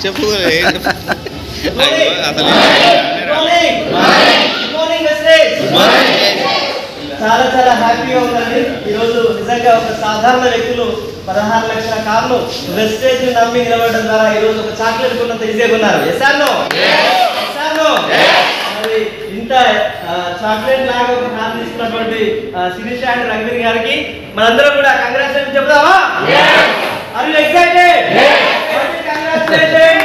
చెప్పు చాలా చాలా హ్యాపీగా ఉందండి. ఈరోజు నిజంగా ఒక సాధారణ వ్యక్తులు 16 లక్షల కార్లు వెస్టేజ్ నమ్మి నిలబడడం ద్వారా ఈరోజు ఒక చాక్లెట్ కొన్నంత ఈజీగా ఉన్నారు. మరి ఇంత చాక్లెట్ లాగా ఒక కార్ తీసుకున్నటువంటి శిరీష అండ్ రంగవీర్ గారికి మనందరం కూడా కంగ్రాచులేషన్ చెప్తామా? Are you excited? కంగ్రాచులేషన్.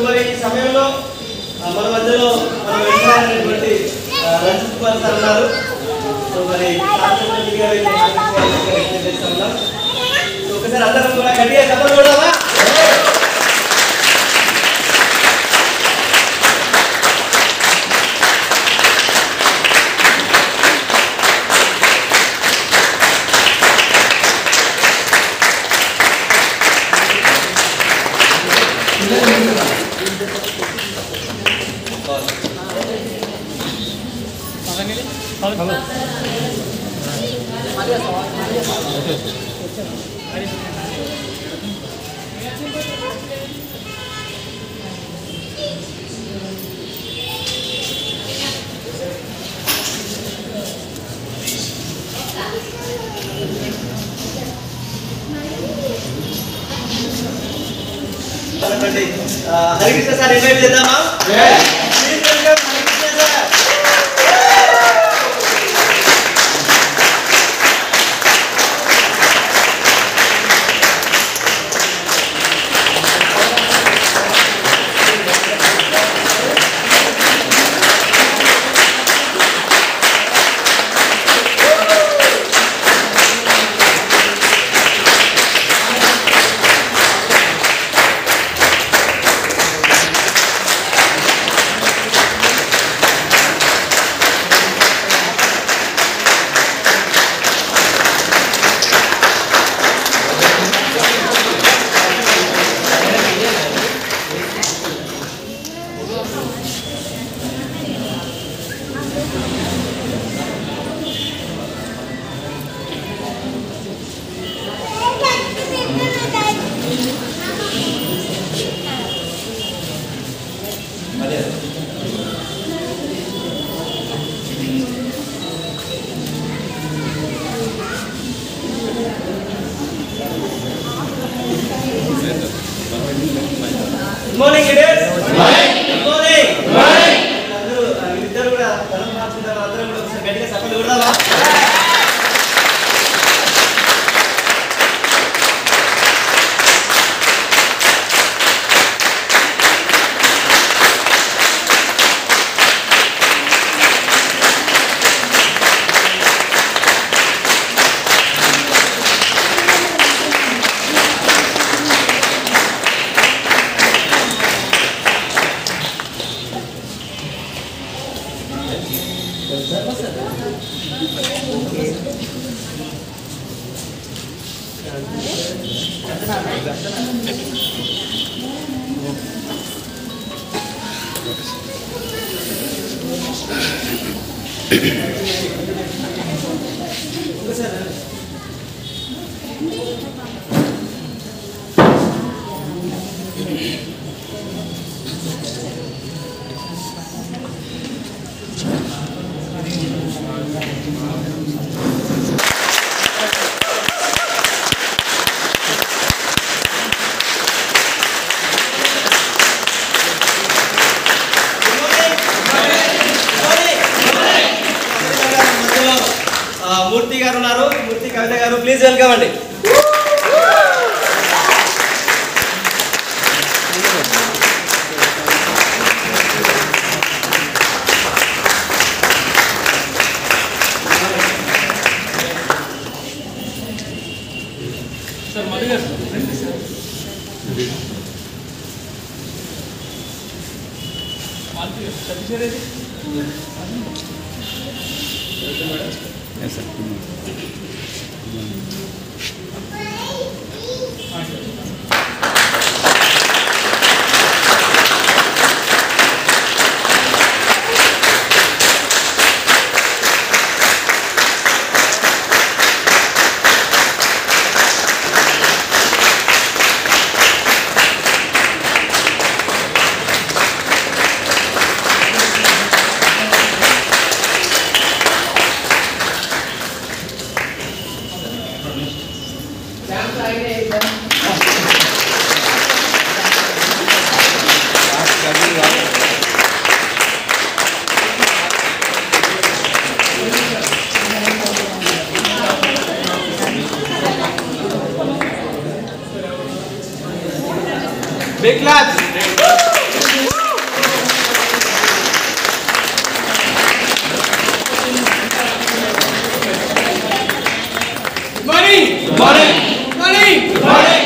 మరి ఈ సమయంలో మన మధ్యలో మనం వెళ్ళినటువంటి రంజిత్ కుమార్ సార్ ఉన్నారు. సో మరి ఒకసారి అందరం కూడా గట్టిగా చెప్పలు కూడామా? హరికృష్ణ సార్ ఇన్వైట్ చేద్దామా? Good morning, leaders. Good morning. Good morning. Good morning. Iddharu kuda dharam marchukuntaru andaram kuda okasari gatiga sapalu kodama? ఉన్నారు మూర్తి కవిత గారు. ప్లీజ్ వెల్కమ్ అండి. Big claps. Morning. Morning. Morning. Morning.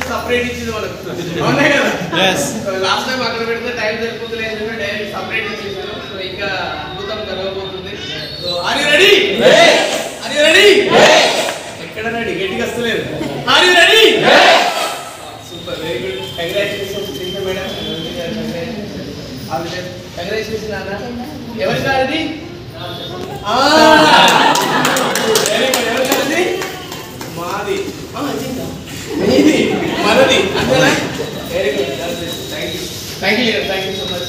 Separate ఇచ్చింది వాళ్ళకి. అవునా కదా? Yes. లాస్ట్ టైం అక్కడ పెడితే time సరిపోతలేదు అని డైరెక్ట్ సెపరేట్ ఇచ్చేసారు. సో ఇంకా అద్భుతం జరగబోతుంది. So are you ready? yes. Are you ready? yes. ఎక్కడ రెడీ? గట్టిగా వస్తలేదు. Are you ready? yes. Super, very good. Congratulations, Srinka madam. Congratulations, Anna. ఎవరి కారది? Very good. ఎవరి కారది? మాది. మీది. మనది. అంతేనా? Very good. Thank you. Thank you. Thank you so much.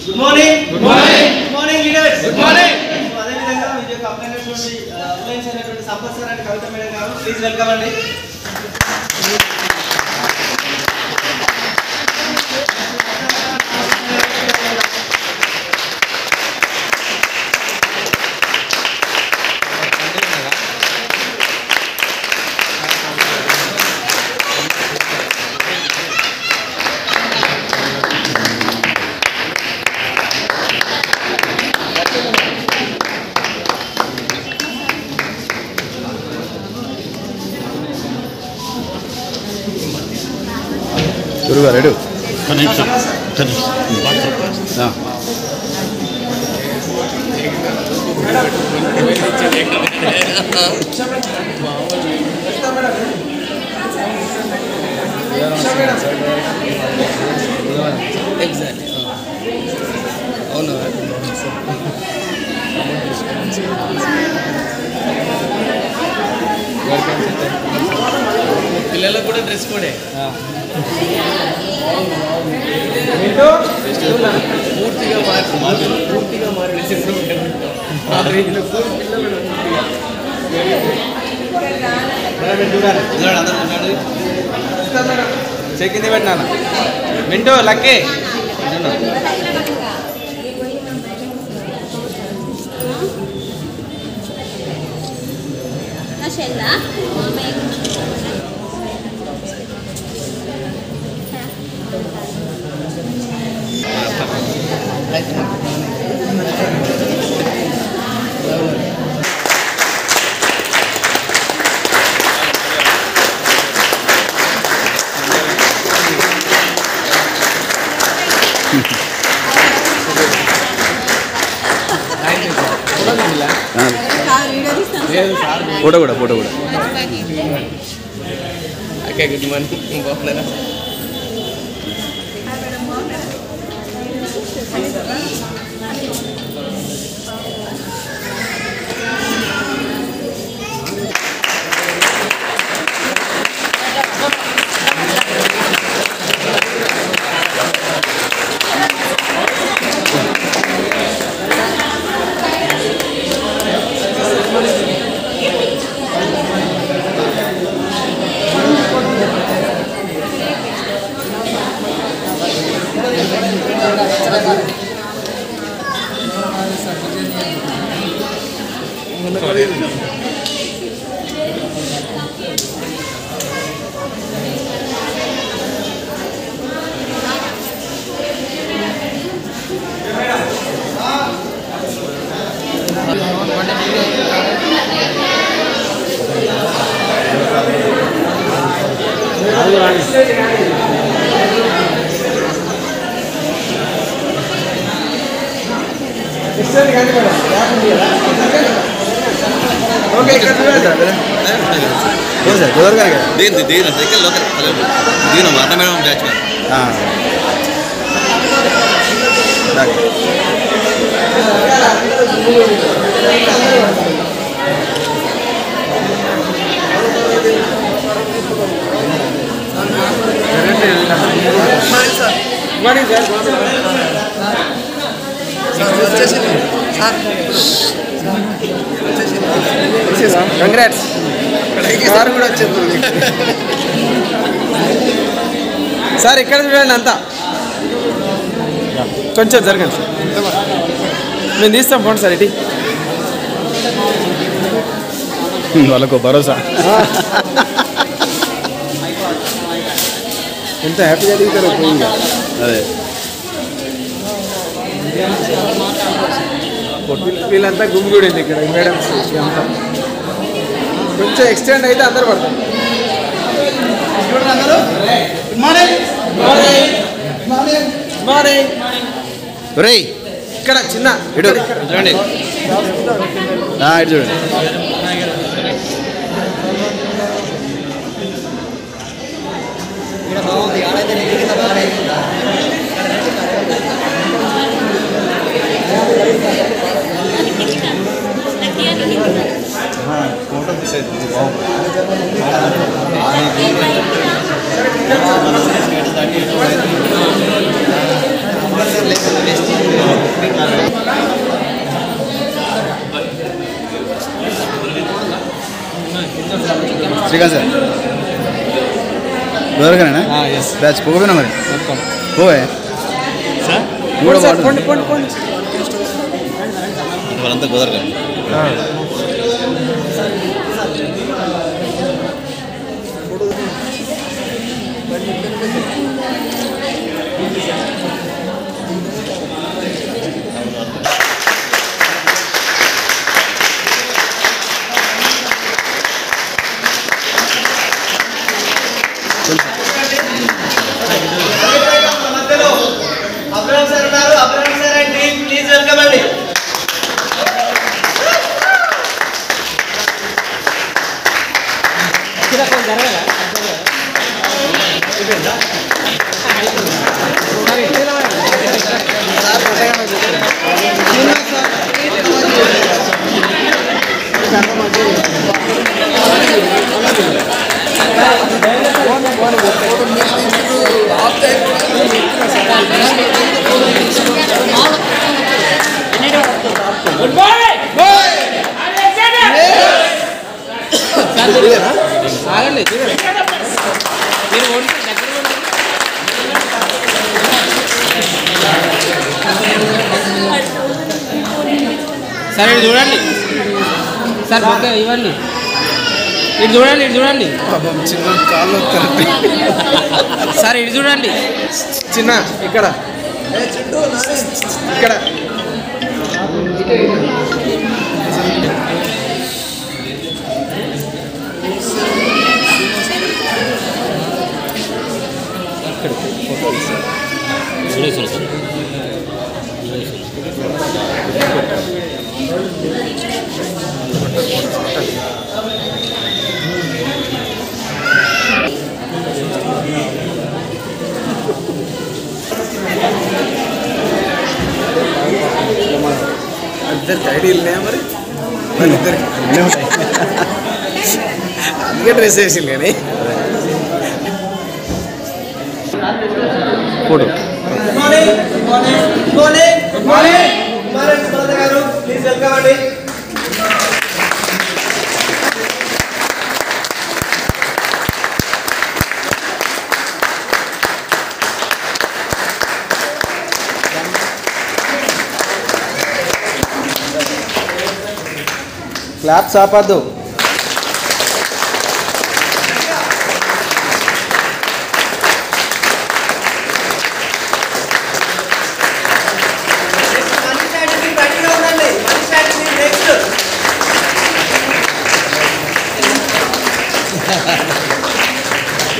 Good morning. Good morning. Good morning leaders. Good morning. అదే విధంగా విజయ కప్లైనటువంటి అప్లైన్స్ అయినటువంటి Sampath sir and Kavitha madam గారు ప్లీజ్ వెల్కమ్ అండి. గురుగారు రెడీ ఎగ్జాక్ట్లీ అవును పిల్లలకు కూడా డ్రెస్ కోడే పూర్తిగా మారి చెక్కింది పెట్టినా మింటూ లక్కీ ఫోటో కూడా ఓకే గుడ్ మార్నింగ్ బాగున్నారా ఓకే ఇక్కడ సార్ కుదరగా దీని సైకిల్ లోకల్ దీని మాట madam batch morning sir congrats sir కూడా వచ్చింది సార్ ఇక్కడ చూడండి అంతా కొంచెం జరగండి సార్ మేము తీస్తాం పోండి సార్ ఇటీ వాళ్ళకు భరోసా ఎంత హ్యాపీగా దిగుతారో పోయింది అదే వీళ్ళంతా గుమ్మిగూడింది ఇక్కడ మేడమ్స్ అంతా కొంచెం ఎక్స్టెండ్ అయితే అందరు పడతారు రేయ్ ఇక్కడ చిన్న ఇటు చూడండి ఇటు చూడండి ఫోటో శ్రీకాంత్ సార్ దొరకనా బ్యాచ్ పోకపోయినా మరి పోవే వాళ్ళంతా కుదరకండి అబ్రహం సార్ ఉన్నారు. Abraham sir and team please welcome అండి. గుడ్ మార్నింగ్ ఆగండి మీరు సార్ ఇటు చూడండి సార్ ఓకే ఇవ్వండి ఇటు చూడండి ఇటు చూడండి చిన్న కాళ్ళు సార్ ఇటు చూడండి చిన్న ఇక్కడ ఇక్కడ ఇద్దరికి ఐడియాలు ఉన్నాయా మరి ఇద్దరికి అందుకే డ్రెస్ వేసింది కానీ ఫోటో ప్లీజ్ వెల్కమ్ అండి. క్లాప్స్ ఆపద్దు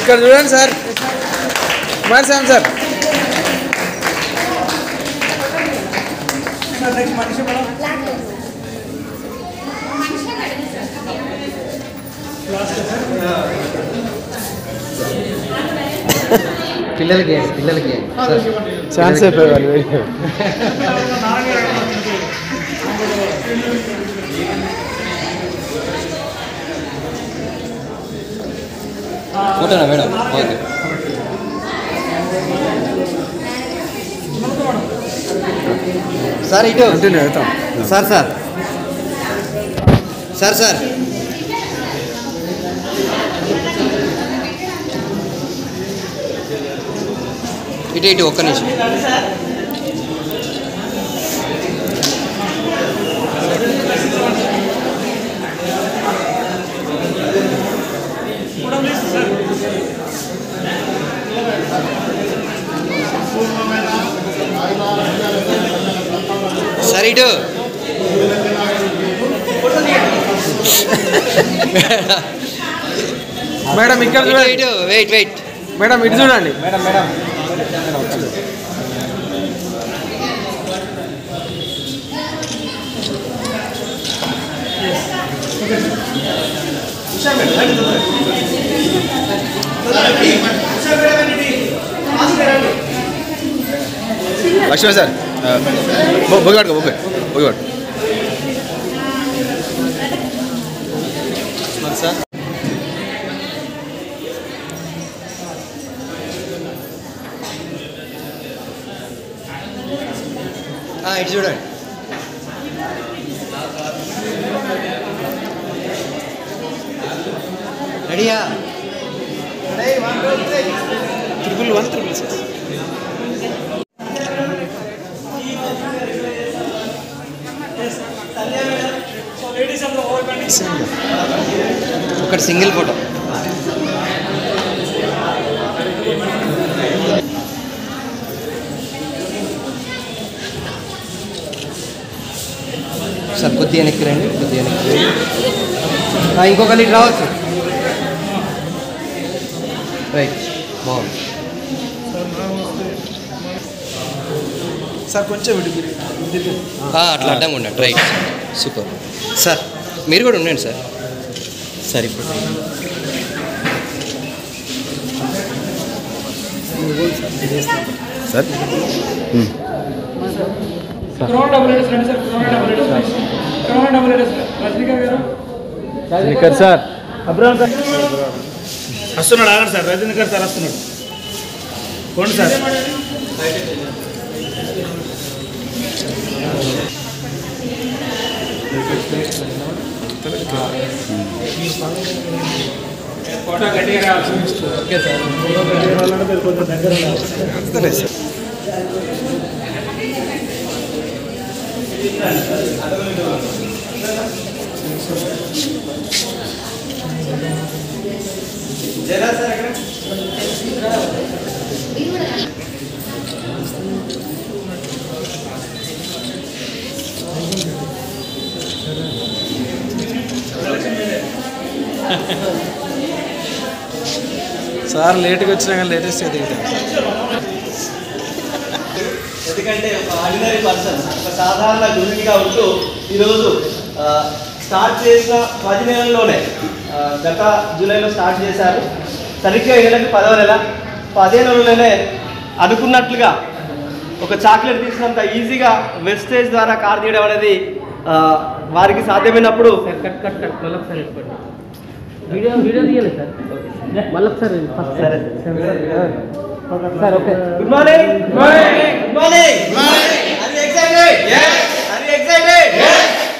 ఇక్కడ చూడండి సార్, కుమార్ శ్యామ్ సార్. పిల్లలకి ఛాన్స్ అయిపోయారు. ఫోటోనా మేడం? ఓకే. సార్ ఇటు కంటిన్యూ అవుతాం. సార్ సార్ సార్ సార్ ఇటు ఇటు ఒక్క నిమిషం. సార్ ఇటు మేడం ఇక్కడ ఇటు చూడండి. ఇటు వెయిట్ వెయిట్ మేడం ఇటు చూడండి. లక్ష్మణ్ సార్ బొగ్గాడుకో ఓకే బొగ్గాడు సార్. ఇటు చూడండి. రెడీయా? 111 ఒకటి సింగిల్ ఫోటో. సార్ కొద్దిగా వెనక్కి రండి, కొద్దిగా వెనక్కి రండి. ఇంకొక లీటర్ రావచ్చు. రైట్, బాగుంది సార్. కొంచెం అట్లా అడ్డంగా ఉండండి. Right, super sir. మీరు కూడా ఉండండి సార్. సార్ ఇప్పుడు సార్ రజనీకాంత్ సార్ వస్తున్నాడు. ఆగండి సార్, రజనీకాంత్ సార్ వస్తున్నాడు. పోండి సార్. కొంచెం దగ్గర సార్ లేట్గా వచ్చినా కానీ లేటెస్ట్ దిగుతాం. ఎందుకంటే ఒక ఆర్డినరీ పర్సన్, ఒక సాధారణ గృహిణిగా ఉంటూ ఈరోజు స్టార్ట్ చేసిన 10 నెలల్లోనే, గత జూలైలో స్టార్ట్ చేశారు. సరిగ్గా ఈ నెలకు 10వ నెల. 10 నెలలోనే అనుకున్నట్లుగా ఒక చాక్లెట్ తీసినంత ఈజీగా వెస్టేజ్ ద్వారా కార్ తీయడం అనేది వారికి సాధ్యమైనప్పుడు వీడియో తీయలేదు సార్. మళ్ళీ ఒకసారి సరే sir. Okay, good morning. Good morning. Are you excited? Are you excited?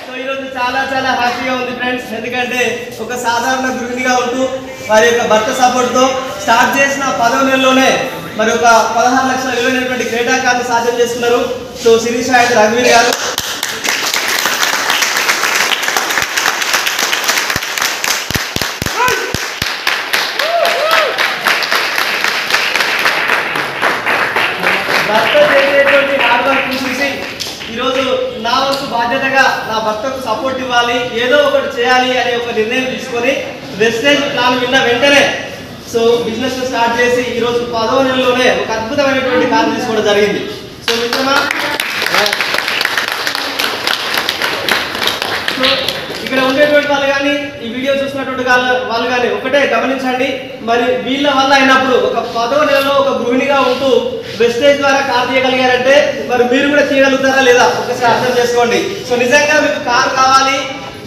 So ఈరోజు చాలా చాలా హ్యాపీగా ఉంది ఫ్రెండ్స్. ఎందుకంటే ఒక సాధారణ గృహిణిగా ఉంటూ వారి యొక్క భర్త సపోర్ట్తో స్టార్ట్ చేసిన 10వ నెలలోనే మరి ఒక 16 లక్షల విలువైనటువంటి క్రీడా కార్డు సాధ్యం చేసుకున్నారు. సో శిరీష అండ్ రఘువీర్ గారు, భర్త చేసేటువంటి హార్డ్ వర్క్ చూసి ఈరోజు నా వంతు బాధ్యతగా నా భర్తకు సపోర్ట్ ఇవ్వాలి, ఏదో ఒకటి చేయాలి అనే ఒక నిర్ణయం తీసుకొని వెస్టేజ్ ప్లాన్ విన్న వెంటనే సో బిజినెస్ స్టార్ట్ చేసి ఈరోజు 10వ నెలలోనే ఒక అద్భుతమైనటువంటి కారు తీసుకోవడం జరిగింది. సో మిత్రమా, ఇక్కడ ఉండేటువంటి వాళ్ళు కానీ ఈ వీడియో చూసినటువంటి వాళ్ళు కానీ ఒకటే గమనించండి, మరి వీళ్ళ వల్ల అయినప్పుడు ఒక 10వ నెలలో ఒక గృహిణిగా ఉంటూ వెస్టేజ్ ద్వారా కార్ తీయగలిగారంటే మరి మీరు కూడా తీయగలుగుతారా లేదా ఒకసారి అర్థం చేసుకోండి. సో నిజంగా మీకు కారు కావాలి,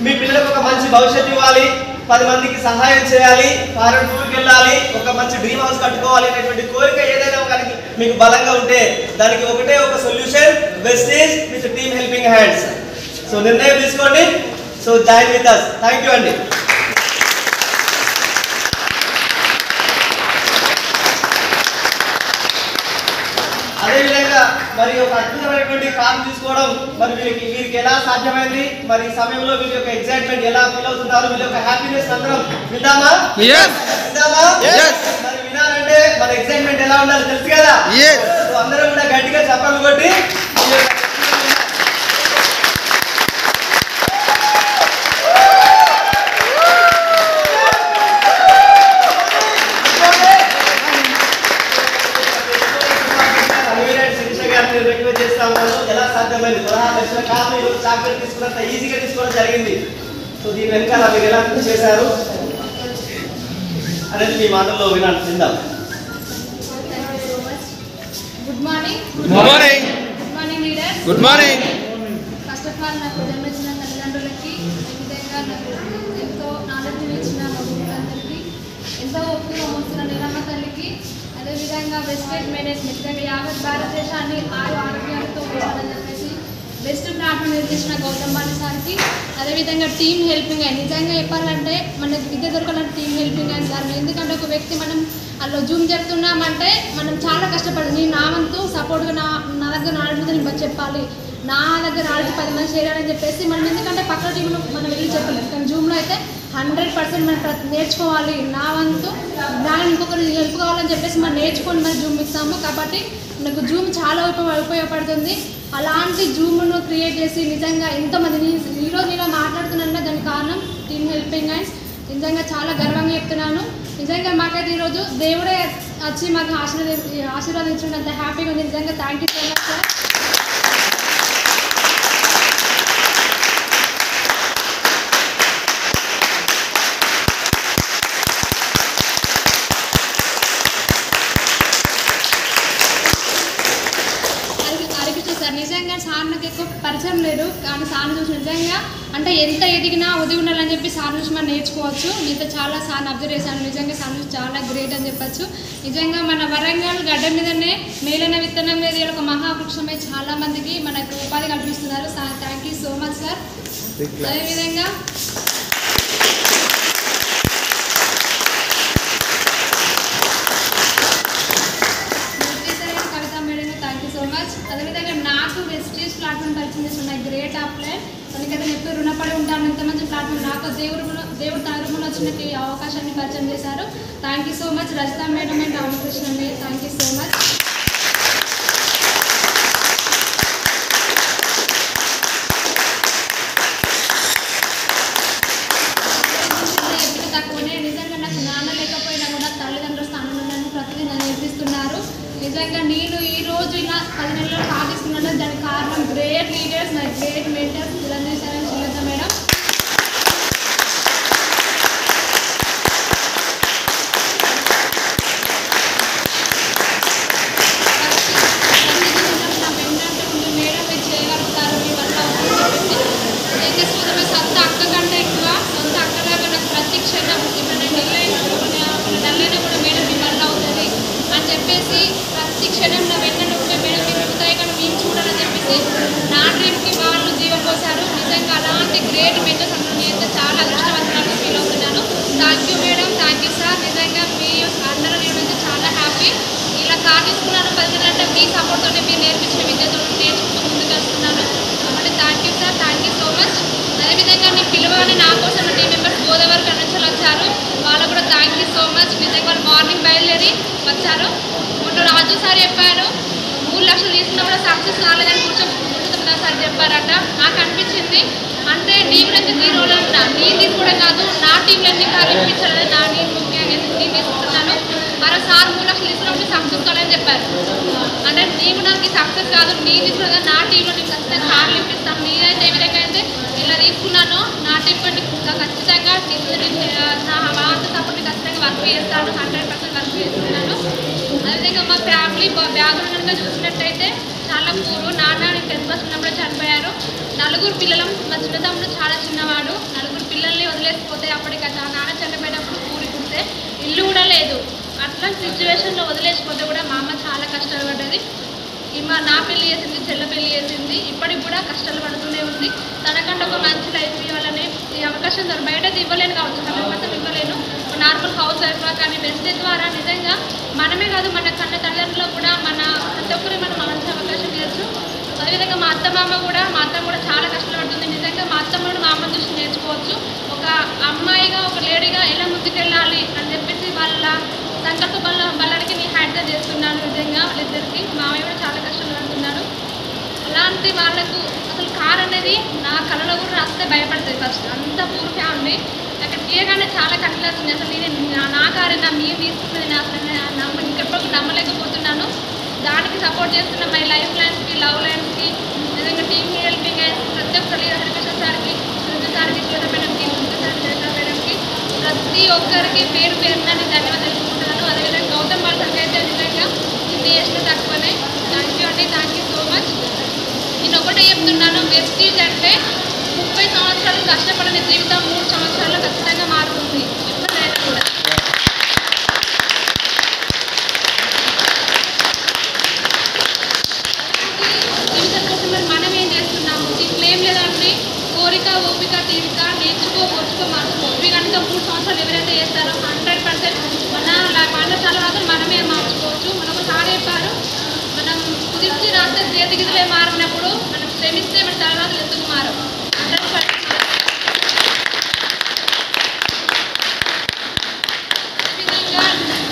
మీ పిల్లలకు ఒక మంచి భవిష్యత్తు ఇవ్వాలి, 10 మందికి సహాయం చేయాలి, ఫారెన్ టూర్కి వెళ్ళాలి, ఒక మంచి డ్రీమ్ హౌస్ కట్టుకోవాలి అనేటువంటి కోరిక ఏదైనా కానీ మీకు బలంగా ఉంటే దానికి ఒకటే ఒక solution, wastage with team helping hands. So నిర్ణయం తీసుకోండి. So join with us. Thank you అండి. అదేవిధంగా మరి ఒక అద్భుతమైనటువంటి కారు తీసుకోవడం మరి వీరికి ఎలా సాధ్యమైంది, మరి ఈ సమయంలో వీరి యొక్క ఎగ్జైట్మెంట్ ఎలా ఫీల్ అవుతున్నారు, వీరి యొక్క హ్యాపీనెస్ అందరం విందామా? విందామా? మరి వినాలంటే మన ఎగ్జైట్మెంట్ ఎలా ఉండాలి తెలుసు కదా. సో అందరం కూడా గట్టిగా చప్పట్లు కొట్టి రిక్వెస్ట్ చేస్తా ఉన్నాను. ఎలా సాధ్యమైంది 16 లక్షల కార్లు ఈరోజు చాక్లెట్ తీసుకున్నంత ఈజీగా తీసుకోవడం జరిగింది. సో దీని వెనకాల మీరు ఎలా చేశారు అనేది మీ మాటల్లో విందాం. Good morning. Good morning. Good morning leaders. Good morning. First of all నాకు జన్మనిచ్చిన తల్లిదండ్రులకి, విధంగా నాకు ఎంతో నాలెడ్జ్ ఇచ్చిన మా గురువులందరికీ, ఎంతో ఓపికగా మోస్తున్న నీలమ్మ తల్లికి, అదేవిధంగా వెస్టేజ్ మేనేజ్మెంట్ నిజంగా యావత్ భారతదేశాన్ని 6 ఆరోగ్యాలతో ఉంచాలని చెప్పేసి బెస్ట్ ప్లాట్ఫామ్ నిర్మించిన గౌతమ్ బాలి సార్కి, అదేవిధంగా టీమ్ హెల్పింగ్ హ్యాండ్. నిజంగా చెప్పాలంటే మనకి విద్య దొరకాలంటే టీమ్ హెల్పింగ్ హ్యాండ్ సార్. ఎందుకంటే ఒక వ్యక్తి మనం అందులో జూమ్ చెప్తున్నామంటే మనం చాలా కష్టపడాలి. నేను నా వంతు సపోర్ట్గా నా దగ్గర నాలెడ్జ్ నేను చెప్పాలి, నా దగ్గర నాలెడ్జ్ 10 మంది చేయాలని చెప్పేసి మనం, ఎందుకంటే పక్కన టీంలో మనం వెళ్ళి చెప్పలేము, కానీ జూమ్లో అయితే 100% మనం నేర్చుకోవాలి. నా వంతు దాని ఇంకొకరు హెల్ప్ కావాలని చెప్పేసి మనం నేర్చుకొని మనం జూమ్ ఇస్తాము. కాబట్టి నాకు జూమ్ చాలా ఉపయోగపడుతుంది. అలాంటి జూమ్ను క్రియేట్ చేసి నిజంగా ఎంతోమంది ఈరోజు ఇలా మాట్లాడుతున్నానంటే దానికి కారణం టీమ్ హెల్పింగ్ హ్యాండ్స్. నిజంగా చాలా గర్వంగా చెప్తున్నాను. నిజంగా మాకైతే ఈరోజు దేవుడే వచ్చి మాకు ఆశీర్వదించినంత హ్యాపీగా ఉంది. నిజంగా thank you so much sir. నిజంగా సార్ నాకు ఎక్కువ పరిచయం లేదు, కానీ సార్ చూసి నిజంగా అంటే ఎంత ఎదిగినా ఒదిగి ఉండాలని చెప్పి సార్ చూసి మనం నేర్చుకోవచ్చు. నేనైతే చాలా సార్ని అబ్జర్వ్ చేశాను. నిజంగా సార్ చూసి చాలా గ్రేట్ అని చెప్పచ్చు. నిజంగా మన వరంగల్ గడ్డ మీదనే మేలైన విత్తనం మీద ఒక మహావృక్షమై చాలా మందికి మనకు ఉపాధి కల్పిస్తున్నారు. Sir thank you so much sir. అదేవిధంగా అదేవిధంగా నాకు వెస్టేజ్ ప్లాట్ఫామ్ పరిచయం చేసిన గ్రేట్ అప్లైన్ తనకైతే నేను ఎప్పుడు రుణపడి ఉంటాను. ఇంత మంచి ప్లాట్ఫామ్ నాకు దేవుడు తరపున వచ్చిన ఈ అవకాశాన్ని పరిచయం చేశారు. Thank you so much Rajitha madam and Ramakrishna madam. Thank you so much. తక్కువనే నిజంగా నాకు నాన్న లేకపోయినా కూడా తల్లిదండ్రుల స్థానంలో నన్ను ప్రతిదీ నన్ను నేర్పిస్తున్నారు. నిజంగా నేను ఈ రోజు ఇలా 10 నెలల్లో సాధిస్తున్నాను. దానికి కారణం great leaders, my great mentors Chiranjeevi sir and Srilatha madam. Madam మీరు చేయగలుగుతారు, మీ వల్ల చెప్పేసి సొంత అక్క కంటే ఎక్కువ సొంత అక్కలాగా నాకు ప్రతి క్షణం ఇప్పుడు నెలైనా కూడా మేడం మీ వల్ల అవుతుంది అని చెప్పేసి ప్రతి క్షణం నా వెంటనే ఉంటే మేడం మీరు మిగతాయి కానీ మేము చూడాలని చెప్పేసి నా డ్రీమ్కి వాళ్ళు జీవం పోశారు. నిజంగా అలాంటి గ్రేట్ మెంటర్స్ అందరూ నేనైతే చాలా అదృష్టవంతురాలుగా ఫీల్ అవుతున్నాను. Thank you madam, thank you sir. నిజంగా మీ అందరూ నేనైతే చాలా హ్యాపీ. ఇలా కార్ తీసుకున్నాను 10 నెలలు అంటే మీ సపోర్ట్తో మీరు నేర్పించిన విద్యతో నేర్చుకుంటూ ముందుకు వస్తున్నాను. కాబట్టి thank you sir, thank you so much. అదేవిధంగా నేను పిలువని నా కోసం టీం మెంబర్స్ గోదావరి నుంచి వచ్చారు, వాళ్ళకు కూడా థ్యాంక్ యూ సో మచ్. నిజంగా వాళ్ళు మార్నింగ్ బయలుదేరి వచ్చారు. మొన్న రాజు సార్ చెప్పారు 3 లక్షలు తీసుకున్నా కూడా సక్సెస్ కాలేదని కూర్చోబెట్టుకుంటున్నా సార్ చెప్పారట. నాకు అనిపించింది అంటే నీ గురించి నీ రోల్ అంట నీ తీసుకోవడం కాదు, నా టీంలో ఎన్ని కార్లు ఇప్పించాలని నా నేను ముఖ్యంగా నేను తీసుకుంటున్నాను. మరో సార్ 3 లక్షలు ఇస్తున్నప్పుడు సక్సెస్ కావాలని చెప్పారు. అంటే నీకు నాకు సక్సెస్ కాదు, నీ తీసుకున్నా నా టీంలో నీకు ఖచ్చితంగా కార్లు ఇప్పిస్తాను. నేనైతే ఏ విధంగా అయితే ఇలా తీసుకున్నానో నా టీం ఇంకా ఖచ్చితంగా నా వార్త సపోర్ట్ ఖచ్చితంగా వర్క్ చేస్తాను, 100% వర్క్ చేస్తున్నాను. అదేవిధంగా మా ఫ్యామిలీ బ్యాక్గ్రౌండ్ కనుక చూసినట్టయితే చాలా పూర్వ నాన్న 10th క్లాస్ ఉన్నప్పుడే చనిపోయారు. 4 పిల్లలం. మా చిన్న తమ్ముడు చాలా చిన్నవాడు. 4 పిల్లల్ని వదిలేసిపోతే అప్పటికి నాన్న చనిపోయినప్పుడు ఊరి పుడితే ఇల్లు కూడా లేదు. అట్లా సిచ్యువేషన్లో వదిలేసిపోతే కూడా మా అమ్మ చాలా కష్టాలు పడ్డది. నా పెళ్లి చేసింది, చెల్ల పెళ్లి చేసింది, ఇప్పటికి కూడా కష్టాలు పడుతూనే ఉంది. తనకంటే ఒక మంచి లైఫ్ ఇవ్వాలని ఈ అవకాశం బయట ఇవ్వలేను కావచ్చు, 100% ఇవ్వలేను. నార్మల్ హౌస్ వైఫ్గా కానీ బెస్ట్ ద్వారా నిజంగా మనమే కాదు మన కన్న తల్లిదండ్రులకు కూడా మన ప్రతి ఒక్కరికి మనం మంచి అవకాశం ఇవ్వచ్చు. అదేవిధంగా మా అత్త కూడా చాలా కష్టపడుతుంది. నిజంగా మా అత్తమ్మను మా అమ్మ చూసి నేర్చుకోవచ్చు. ఒక అమ్మాయిగా ఒక లేడీగా ఎలా ముందుకెళ్ళాలి అని చెప్పేసి వాళ్ళ సంకల్ప బలానికి నేను హ్యాండ్ చేస్తున్నాను. నిజంగా వాళ్ళిద్దరికి మామయ్య కూడా చాలా కష్టాలు పడుతున్నాడు. అలాంటి వాళ్ళకు అసలు కార్ అనేది నా కళలో కూడా రాస్తే భయపడుతుంది. ఫస్ట్ అంత పూర్ ఫ్యామిలీ అక్కడ తీయగానే చాలా కష్టం. అసలు నేను నా కారైనా మీరు తీసుకున్నది నా ఇంకెప్పుడు నమ్మలేకపోతున్నాను. దానికి సపోర్ట్ చేస్తున్న మై లైఫ్ లైన్స్కి, లవ్ లైన్స్కి, నిజంగా టీమ్ హెల్పింగ్ ప్రతి ఒక్కరికి, హరికృష్ణ సార్కి, సురేంద్ర సార్కి, శ్వేత మేడంకి, ముఖ్య సార్ శ్వేత మేడంకి, ప్రతి ఒక్కరికి పేరు పేరున నేను ధన్యవాదాలు తెలుసుకుంటున్నాను. అదేవిధంగా గౌతమ్ బాల్సర్కి అయితే నిజంగా హిందీ చేసిన తక్కువనే. థ్యాంక్ యూ అండి, థ్యాంక్ యూ సో మచ్. నేను ఒకటే చెప్తున్నాను, వెస్టీజ్ అంటే 30 సంవత్సరాలు కష్టపడిన జీవితం 3 సంవత్సరాల్లో ఖచ్చితంగా మారుతుంది. ఎప్పుడైనా కూడా ఫ్యూచర్ కోసం మరి మనం ఏం చేస్తున్నాము? దీంట్లో ఏం లేదండి, కోరిక, ఓపిక, తీరిక, నేర్చుకో, ఓర్చుకో, మార్చుకో. ఇవి కనుక 3 సంవత్సరాలు ఎవరైతే చేస్తారో 100% మన చాలా మాత్రం మనమే మార్చుకోవచ్చు. మనకు సార్ చెప్పారు, మనం కుదిర్చి రాస్తే చేతికిదిలే మారినప్పుడు మనం శ్రమిస్తే మన తర్వాత ఎందుకు మారం. 100% విధంగా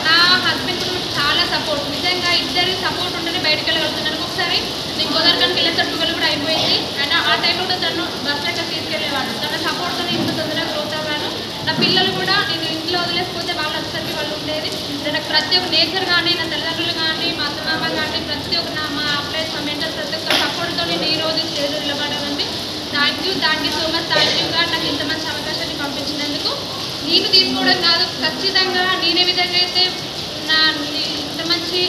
నా హస్బెండ్ కూడా చాలా సపోర్ట్. నిజంగా ఇద్దరికి సపోర్ట్ ఉంటేనే బయటకు వెళ్ళగలుగుతున్నాను. ఒకసారి నేను గోదావరికి వెళ్ళేసరికి 12 కూడా అయిపోయింది. అండ్ ఆ టైంలో కూడా తను బస్ ఎక్కడ తీసుకెళ్ళేవాడు. తన సపోర్ట్తో ఇంత తొందరగా గ్రోత్ అవ్వాను. నా పిల్లలు కూడా నేను ఇంట్లో వదిలేకపోతే వాళ్ళు వచ్చేసరికి వాళ్ళు ఉండేది. నాకు ప్రతి ఒక్క నేచర్ కానీ, నా తల్లిదండ్రులు కానీ, మా అత్తమామ కానీ, ప్రతి ఒక్క మా అప్లైస్, మా మెంటర్స్ ప్రతి ఒక్క సపోర్ట్తో నేను ఈరోజు స్టేజ్లో నిలబడానండి. Thank you so much. Thank you గారు నాకు ఇంత మంచి అవకాశాన్ని పంపించినందుకు. నేను తీసుకోవడం కాదు, ఖచ్చితంగా నేనే విధంగా అయితే ఇంత మంచి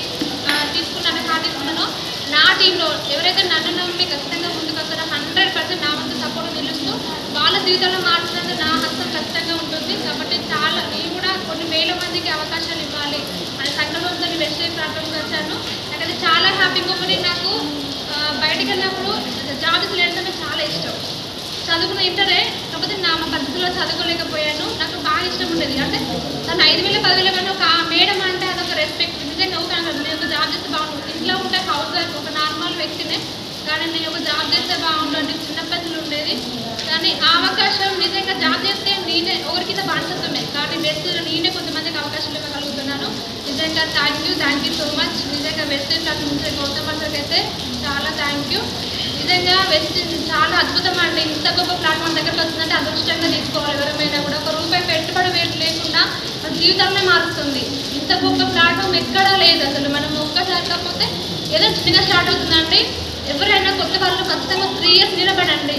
తీసుకున్నాను, తీసుకున్నానో నా టీంలో ఎవరైతే నన్ను నమ్మి ఖచ్చితంగా ముందుకు వస్తారో 100% నా వంతు సపోర్ట్ నిలుస్తూ వాళ్ళ జీవితంలో మార్చినందుకు నా హస్తం ఖచ్చితంగా ఉంటుంది. కాబట్టి చాలా నేను కూడా కొన్ని వేల మందికి అవకాశాలు ఇవ్వాలి అనే సంకల్పంతో వెస్టేజ్ ప్లాట్ఫామ్కి వచ్చాను. నాకు అది చాలా హ్యాపీగా ఉంది. నాకు బయటకు వెళ్ళినప్పుడు జాబ్స్ లేడమే చాలా ఇష్టం. చదువుకున్న ఇంటరే, కాకపోతే నా పద్ధతిలో చదువుకోలేకపోయాను. నాకు బాగా ఇష్టం ఉండేది. అంటే తను 5,000 10,000 కంటే ఒక మేడం అంటే అదొక రెస్పెక్ట్. నిజంగా నేను ఒక జాబ్ చేస్తే బాగుంటుంది. ఇంట్లో ఉంటే హౌస్ వైఫ్ ఒక నార్మల్ వ్యక్తినే, కానీ నేను ఒక జాబ్ చేస్తే బాగుండు అంటే చిన్నప్పటిలో ఉండేది. కానీ ఆ అవకాశం నిజంగా జాబ్ చేస్తే నేనే ఒకరి కింద బాధ్యతమే, కానీ బెస్ట్ నేనే కొంతమందికి అవకాశాలు ఇవ్వగలుగుతున్నాను. నిజంగా థ్యాంక్ యూ సో మచ్. నిజంగా వెస్ట్ నుంచి గౌతమ్ బాల్సర్కి అయితే చాలా థ్యాంక్ యూ. నిజంగా వెస్ట్ చాలా అద్భుతం అండి. ఇంత గొప్ప ప్లాట్ఫామ్ దగ్గరకు వచ్చిందంటే అదృష్టంగా తీసుకోవాలి. ఎవరైనా కూడా ఒక రూపాయి పెట్టుబడి లేకుండా మన జీవితాలనే మారుస్తుంది. ఇంత గొప్ప ప్లాట్ఫామ్ ఎక్కడా లేదు అసలు. మనం ఒక్కసారి కాకపోతే ఏదో చిన్నగా స్టార్ట్ అవుతుందండి. ఎవరైనా కొత్త వాళ్ళు ఖచ్చితంగా 3 years నిలబడండి,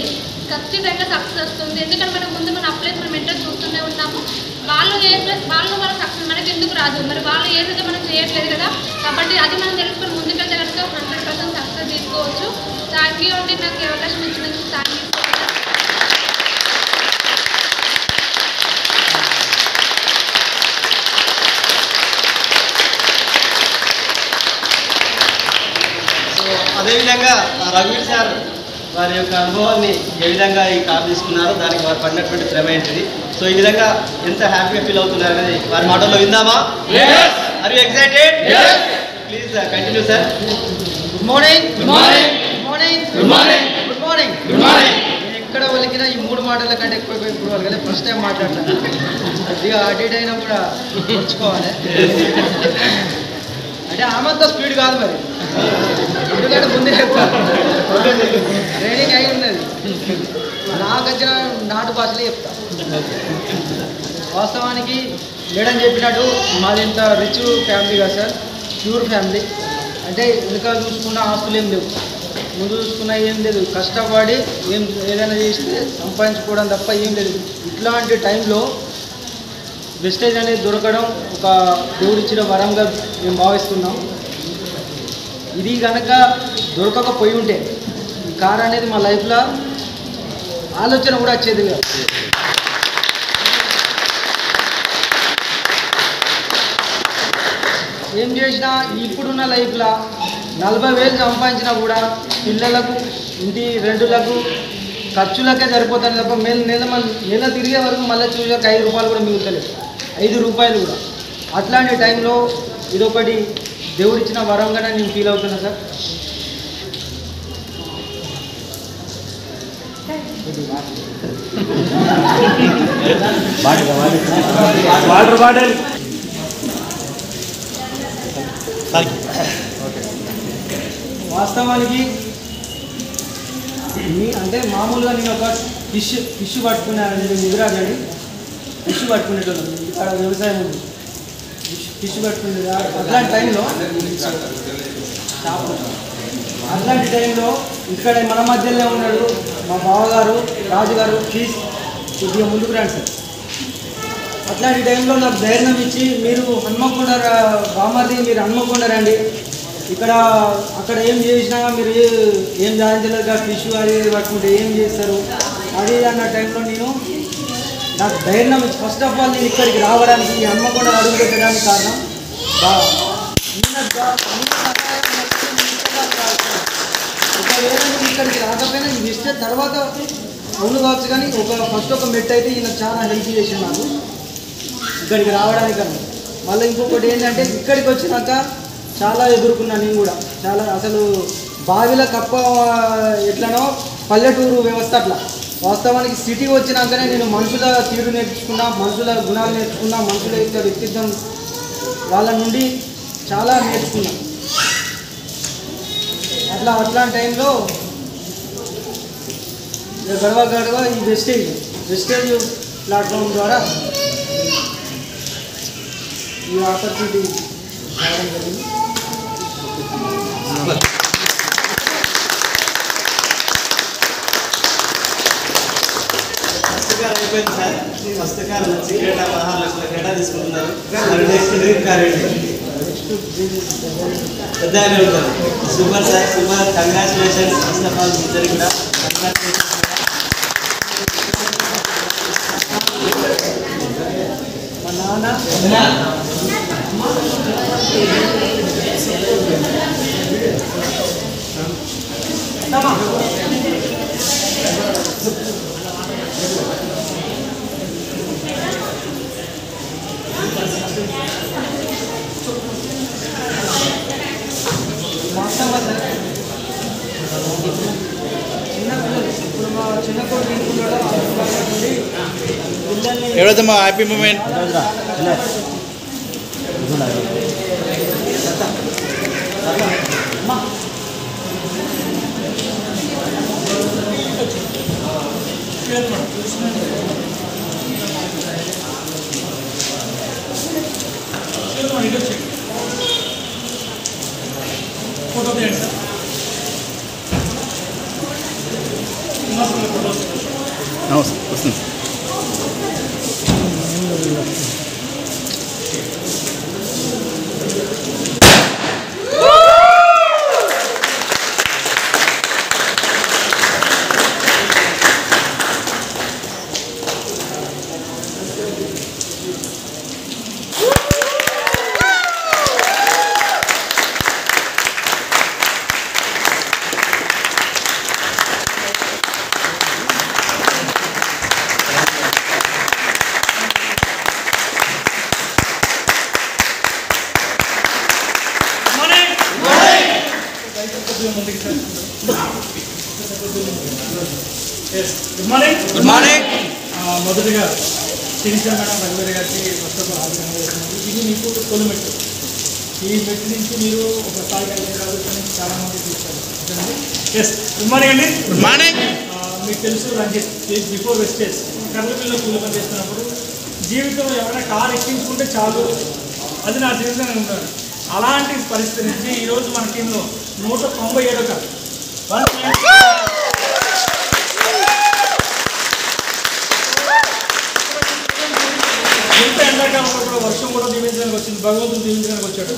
ఖచ్చితంగా సక్సెస్ వస్తుంది. ఎందుకంటే మనం ముందు మన అప్లైస్ మనం ఎంటర్ చూస్తూనే ఉన్నాము. వాళ్ళు వాళ్ళ సక్సెస్ మనకి ఎందుకు రాదు? మరి వాళ్ళు ఏదైతే మనం చేయట్లేదు కదా. కాబట్టి అది మనం తెలుసుకొని ముందుకెళ్తే కనుక 100% సక్సెస్ తీసుకోవచ్చు. థ్యాంక్ యూ అండి, నాకు ఈ అవకాశం ఇచ్చినందుకు థ్యాంక్ యూ. అదేవిధంగా రఘువీర్ సార్ వారి యొక్క అనుభవాన్ని ఏ విధంగా ఈ కార్ తీసుకున్నారో దానికి వారు పడినటువంటి శ్రమ ఏంటిది, సో ఈ విధంగా ఎంత హ్యాపీగా ఫీల్ అవుతున్నారు అనేది వారి మాటల్లో విందామా? Are you excited? Please continue sir. Good morning. Good morning. Good morning. Good morning. Good morning. Good morning. ఎక్కడ వాళ్ళకినా ఈ 3 మాటల కంటే ఎక్కువ ఇప్పుడు వాళ్ళకి ఫస్ట్ టైం మాట్లాడతాను. కొద్దిగా అటు ఇటు అయినా కూడా నేర్చుకోవాలి. అంటే ఆమంతా స్పీడ్ కాదు మరి. ఎందుకంటే ముందే చెప్తాను ట్రైనింగ్ అయి ఉన్నది నాకు వచ్చిన నాటు భాషలే చెప్తా వాస్తవానికి మేడం చెప్పినట్టు మాది ఇంత రిచ్ ఫ్యామిలీ కాదు సార్ ప్యూర్ ఫ్యామిలీ అంటే వెనుక చూసుకున్న ఆస్తులు ఏం లేవు ముందు చూసుకున్న ఏం లేదు కష్టపడి ఏదైనా చేస్తే సంపాదించుకోవడం తప్ప ఏం లేదు ఇట్లాంటి టైంలో వెస్టేజ్ అనేది దొరకడం ఒక దేవుడిచ్చిన వరంగా మేము భావిస్తున్నాం ఇది కనుక దొరకకపోయి ఉంటే ఈ కార్ అనేది మా లైఫ్లో ఆలోచన కూడా వచ్చేది కాదు ఏం చేసినా ఇప్పుడున్న లైఫ్లో 40,000 సంపాదించినా కూడా పిల్లలకు ఇంటి రెండులకు ఖర్చులకే సరిపోతాను తప్ప నెల తిరిగే వరకు మళ్ళీ చూసాక 5 రూపాయలు కూడా మిగులుతలేదు 5 రూపాయలు కూడా అట్లాంటి టైంలో ఇదొకటి దేవుడిచ్చిన వరంగానే నేను ఫీల్ అవుతున్నా సార్ వాటర్ బాటిల్ వాస్తవానికి అంటే మామూలుగా నేను ఒక ఫిష్ పట్టుకున్నాను ముదిరాజు అండి ఫిష్ పట్టుకునేటోళ్ళు ఇక్కడ వ్యవసాయం ఉంది ఫిష్ పట్టుకునేది అట్లాంటి టైంలో ఇక్కడ మన మధ్యలోనే ఉన్నాడు మా బావగారు రాజుగారు ప్లీజ్ కొద్దిగా ముందుకు రండి సార్ అట్లాంటి టైంలో నాకు ధైర్యం ఇచ్చి మీరు హన్మకొండ బామర్ది మీరు హన్మకొండ రండి ఇక్కడ అక్కడ ఏం చేసినా మీరు ఏం సాధించలేక ఫిష్ అది పట్టుకుంటే ఏం చేస్తారు అది అన్న టైంలో నేను నాకు ధైర్యం ఇచ్చి ఫస్ట్ ఆఫ్ ఆల్ నేను ఇక్కడికి రావడానికి ఈ హన్మకొండ అడుగు పెట్టడానికి కారణం ఒకవేళ నేను ఇక్కడికి రాకపోయినా ఇది ఇస్తే తర్వాత అవును కావచ్చు కానీ ఫస్ట్ ఒక మెట్ అయితే ఈయన చాలా హెల్ప్ చేసాను నాకు ఇక్కడికి రావడానికన్నా మళ్ళీ ఇంకొకటి ఏంటంటే ఇక్కడికి వచ్చినాక చాలా ఎదుర్కొన్నాను నేను కూడా చాలా అసలు బావిల కప్ప ఎట్లనో పల్లెటూరు వ్యవస్థ అట్లా వాస్తవానికి సిటీ వచ్చినాకనే నేను మనుషుల తీరు నేర్చుకున్నా మనుషుల గుణాలు నేర్చుకున్నా మనుషుల యొక్క వ్యక్తిత్వం వాళ్ళ నుండి చాలా నేర్చుకున్నాను అట్లాంటి టైంలో గడవ ఈ వెస్టేజ్ ప్లాట్ఫామ్ ద్వారా ఈ ఆపర్చునిటీ రావడం జరిగింది అయిపోయింది సార్ ఫస్ట్ కార్ వచ్చి 16 లక్షల క్రీడా తీసుకుంటున్నారు నెక్స్ట్ డ్రీమ్ కార్ పెద్ద ఉంటారు super sir super congratulations first of all ఇద్దరు కూడా మా నాన్న ఎవరైతే హ్యాపీ మూమెంట్ ఫోటో తీయండి సార్ వస్తుంది గుడ్ మార్నింగ్ గుడ్ మార్నింగ్ మొదటిగా శిరీష మేడం రఘువీర్ గారికి ఫస్ట్ ఆఫ్ ఆల్ ఇది మీకు తొలిమెట్టు ఈ మెట్టు నుంచి మీరు ఒక స్థాయికి వెళ్ళారు, ఇక్కడ నుంచి చాలామంది చూస్తారు. ఎస్, గుడ్ మార్నింగ్ అండి. Good morning. మీకు తెలుసు రంజిత్ బిఫోర్ వెస్టేజ్ కర్రపిల్ల కూలి పని చేస్తున్నప్పుడు జీవితంలో ఎవరైనా కారు ఎక్కించుకుంటే చాలు, అది నా జీవితంలో ఉన్నాడు. అలాంటి పరిస్థితి నుంచి ఈరోజు మన టీంలో 197 కాదు ఎంత ఎండాకాలంలో కూడా వర్షం కూడా దీవించడానికి వచ్చింది, భగవంతుడు దీవించడానికి వచ్చాడు.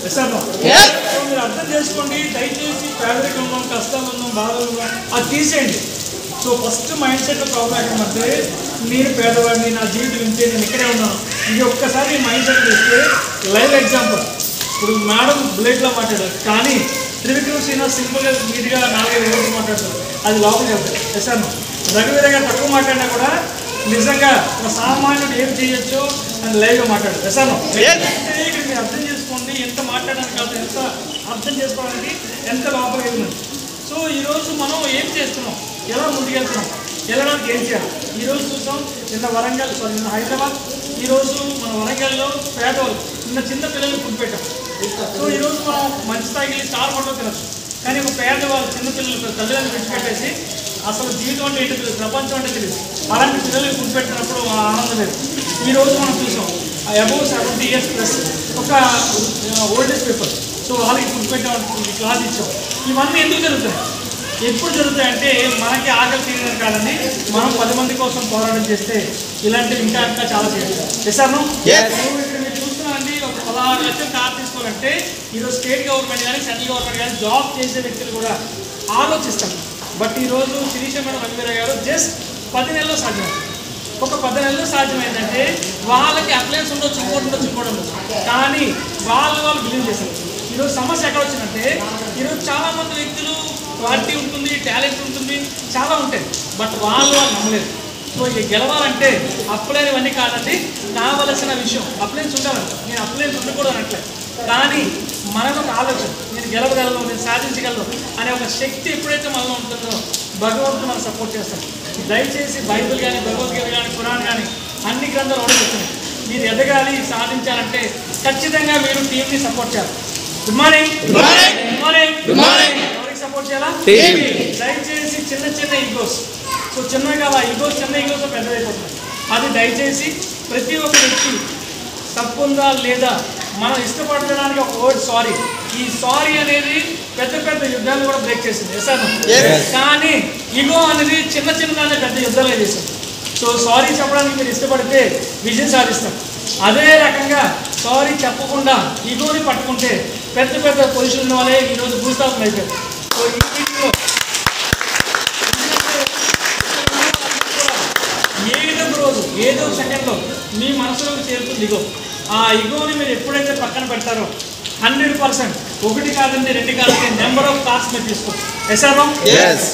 సో మీరు అర్థం చేసుకోండి, దయచేసి పేదరికం ఉన్నాం, కష్టాలు ఉన్నాం, బాధలు ఉన్నాం, అది తీసేయండి. So first mind set problem ఎక్కడంటే నేను పేదవాడిని, నా జీవితం ఇంతే, నేను ఇక్కడే ఉన్నాను. ఇది ఒక్కసారి మైండ్ సెట్ చేస్తే లైవ్ ఎగ్జాంపుల్. ఇప్పుడు మేడం బ్లేడ్లో మాట్లాడారు, కానీ త్రివిక్రమ్ శ్రీనివాస్ సింపుల్గా నీట్గా 4-5 రోజులు మాట్లాడతారు, అది లోపలికి వెళ్తారు. ఎస్ఆర్ రఘువీర గారు తక్కువ మాట్లాడినా కూడా నిజంగా ఒక సామాన్యుడు ఏం చేయొచ్చో అని లైవ్గా మాట్లాడారు. ఎస్ఆర్ ఇక్కడ మీరు అర్థం చేసుకోండి, ఎంత మాట్లాడడానికి కాదు, ఎంత అర్థం చేసుకోవడానికి ఎంత లోపలికి వెళ్ళింది. సో ఈరోజు మనం ఏం చేస్తున్నాం, ఎలా ముందుకెళ్తున్నాం, వెళ్ళడానికి ఏం చేయాలి. ఈరోజు చూసాం నిన్న హైదరాబాద్, ఈరోజు మన వరంగల్లో పేదవాళ్ళు చిన్న పిల్లలు ఫుడ్ పెట్టాం. సో ఈరోజు మనం మంచి స్థాయికి స్టార్ ఫోటో తినచ్చు, కానీ ఒక పేదవాళ్ళు చిన్నపిల్లలు తల్లిదండ్రులు విడిచిపెట్టేసి అసలు జీవితం అంటే ఏంటో తెలియదు, ప్రపంచం అంటే తెలియదు, అలాంటి పిల్లలకి ఫుడ్ పెట్టినప్పుడు ఆనందం లేదు. ఈరోజు మనం చూసాం అబౌవ్ 70 years ప్లస్ ఒక ఓల్డేజ్ పీపుల్, సో వాళ్ళకి ఫుడ్ పెట్టాం, క్లాస్ ఇచ్చాం. ఇవన్నీ ఎందుకు జరుగుతాయి, ఎప్పుడు జరుగుతాయంటే మనకి ఆకలి తీయడం కాదండి, మనం 10 మంది కోసం పోరాటం చేస్తే ఇలాంటివి ఇంకా ఇంకా చాలా చేయాలి. చేశాను ఇక్కడ మీరు చూస్తున్నారండి, ఒక 16 లక్షలు కార్ తీసుకోవాలంటే ఈరోజు స్టేట్ గవర్నమెంట్ కానీ సెంట్రల్ గవర్నమెంట్ కానీ జాబ్ చేసే వ్యక్తులు కూడా ఆలోచిస్తాం. బట్ ఈరోజు శిరీష మేడం రఘువీర గారు జస్ట్ 10 నెలల్లో సాధ్యమైంది. ఒక 10 నెలల్లో సాధ్యమైందంటే వాళ్ళకి అప్లయన్స్ ఉండొచ్చు, ఇంకోటి ఉండొచ్చు, కానీ వాళ్ళు బిలీవ్ చేశారు. ఈరోజు సమస్య ఎక్కడ వచ్చిందంటే ఈరోజు చాలామంది వ్యక్తులు క్వాలిటీ ఉంటుంది, టాలెంట్ ఉంటుంది, చాలా ఉంటాయి, బట్ వాళ్ళు నమ్మలేదు. సో ఇది గెలవాలంటే అప్లైన్ ఇవన్నీ కాదండి, కావలసిన విషయం అప్లైన్స్ ఉండాలంట. నేను అప్లైన్స్ ఉండకూడదు అనట్లేదు, కానీ మనకు ఒక ఆలోచన, నేను గెలవగలను, నేను సాధించగలను అనే ఒక శక్తి ఎప్పుడైతే మనలో ఉంటుందో భగవంతుడు మనం సపోర్ట్ చేస్తాం. దయచేసి బైబిల్ కానీ, భగవద్గీత కానీ, ఖురాన్ కానీ అన్ని గ్రంథాలు ఓడిపోతున్నాయి. మీరు ఎదగాలి, సాధించాలంటే ఖచ్చితంగా మీరు టీంని సపోర్ట్ చేయాలి. Good morning. ఎవరికి సపోర్ట్ చేయాలా? దయచేసి చిన్న ఈగోస్, సో చిన్నగా ఈగోస్ పెద్దదైపోతున్నాయి. అది దయచేసి ప్రతి ఒక్క వ్యక్తి తప్పు ఉందా లేదా మనం ఇష్టపడడానికి ఒక వర్డ్ సారీ, ఈ సారీ అనేది పెద్ద యుద్ధాలు కూడా బ్రేక్ చేసింది. కానీ ఈగో అనేది చిన్నదాన్ని పెద్ద యుద్ధాలు చేసింది. సో సారీ చెప్పడానికి మీరు ఇష్టపడితే విజయం సాధిస్తారు. అదే రకంగా సారీ చెప్పకుండా ఈగోని పట్టుకుంటే పెద్ద పొజిషన్ ఉన్న వాళ్ళే ఈరోజు భూస్థాపన అయిపోయారు. సో ఈ వీటిలో ఏదో సెకండ్లో మీ మనసులోకి చేరుతుంది ఈగో. ఆ ఈగోని మీరు ఎప్పుడైతే పక్కన పెడతారో 100%, 1 కాదండి 2 కాదండి, నెంబర్ ఆఫ్ కార్స్ మీరు తీసుకోవచ్చు.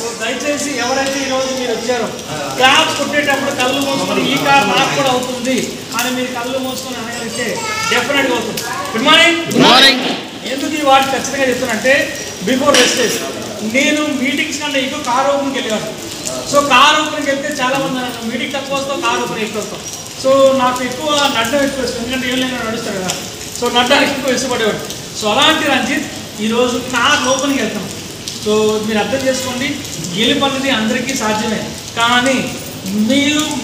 సో దయచేసి ఎవరైతే ఈరోజు మీరు వచ్చారో క్లాస్ కొట్టేటప్పుడు కళ్ళు మూసుకొని ఈ కార్ నాకు కూడా అవుతుంది అని మీరు కళ్ళు మూసుకొని అనగలిగితే డెఫినెట్గా అవుతుంది. Good morning. ఎందుకు ఈ వాటి ఖచ్చితంగా చెప్తానంటే బిఫోర్ వెస్టేజ్ నేను మీటింగ్స్ కన్నా ఎక్కువ కార్ ఓపెన్కి వెళ్ళేవాడు. సో కార్ ఓపెన్కి వెళ్తే చాలామంది అన్నారు మీటింగ్ తక్కువ వస్తావు, కార్ ఓపెన్ ఎక్కువ వస్తాం. సో నాకు ఎక్కువ నడ్డం ఎక్కువ ఇష్టం, ఎందుకంటే ఏం లేని నడుస్తారు కదా, సో నడ్డానికి ఎక్కువ ఇష్టపడేవాడు. సో అలాంటి రంజిత్ ఈరోజు కార్ ఓపెన్కి వెళ్తాం. సో మీరు అర్థం చేసుకోండి, గెలుపు అనేది అందరికీ సాధ్యమే, కానీ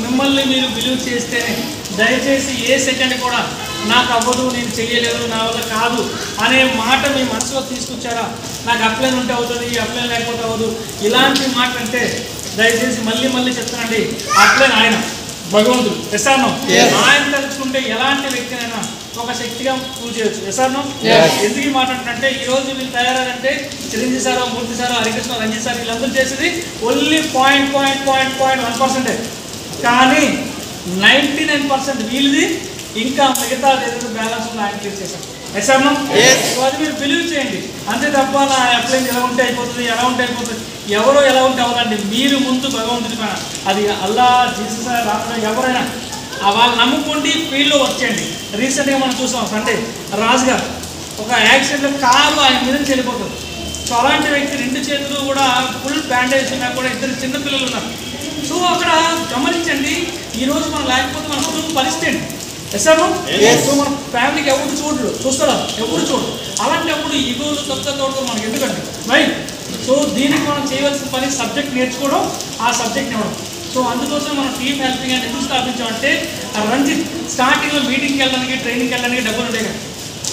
మిమ్మల్ని మీరు బిలీవ్ చేస్తేనే. దయచేసి ఏ సెకండ్ కూడా నాకు అవ్వదు, నేను చెయ్యలేదు, నా వల్ల కాదు అనే మాట మీ మనసులో తీసుకొచ్చారా, నాకు అప్లైన్ ఉంటే అవుతుంది, అప్లైన్ లేకపోతే అవ్వదు, ఇలాంటి మాట అంటే దయచేసి మళ్ళీ చెప్తానండి, అప్లైన్ ఆయన భగవంతుడు. ఆయన తలుచుకుంటే ఎలాంటి వ్యక్తినైనా ఒక శక్తిగా ప్రూవ్ చేయొచ్చు. ఎందుకు ఈ మాట అంటే ఈరోజు వీళ్ళు తయారంటే చిరంజీవి సార్, మూర్తి సార్, హరికృష్ణ, రంజిత్ సార్ వీళ్ళందరూ చేసేది ఓన్లీ 0.1%, కానీ 99% వీళ్ళది, ఇంకా మిగతా ఏదైతే బ్యాలెన్స్ ఉందో ఆయన క్లియర్ చేశారు. సో అది మీరు బిలీవ్ చేయండి, అంతే తప్ప నా అప్లైన్ ఎలా ఉంటే అయిపోతుంది, ఎవరో ఎలా ఉంటే అవ్వదండి. మీరు ముందు భగవంతుడి పైన, అది అల్లా, జీసస్, రాముడు, ఎవరైనా వాళ్ళు నమ్ముకుంటే ఫీల్డ్లో వచ్చేయండి. రీసెంట్గా మనం చూసాం సండే రాజు గారు ఒక యాక్సిడెంట్లో కారు ఆయన మీద నుంచి వెళ్ళిపోతుంది. సో అలాంటి వ్యక్తి 2 చేతులు కూడా ఫుల్ బ్యాండేజ్ ఉన్నా కూడా 2 చిన్నపిల్లలు ఉన్నారు. సో అక్కడ గమనించండి, ఈరోజు మనం లేకపోతే మన కుటుంబ పరిస్థితి ఎస్ఆర్ సో మన ఫ్యామిలీకి ఎవరు చూస్తారా ఎవరు చూడరు. అలాంటప్పుడు ఈగోలు తొక్కతోడు మనకి ఎందుకంటే రైట్. సో దీనికి మనం చేయవలసిన పని సబ్జెక్ట్ నేర్చుకోవడం, ఆ సబ్జెక్ట్ ఇవ్వడం. సో అందుకోసం మనం టీమ్ హెల్పింగ్ అని ఎందుకు స్థాపించామంటే రంజిత్ స్టార్టింగ్లో మీటింగ్కి వెళ్ళడానికి ట్రైనింగ్కి వెళ్ళడానికి డబ్బులు ఉంటాయి కదా.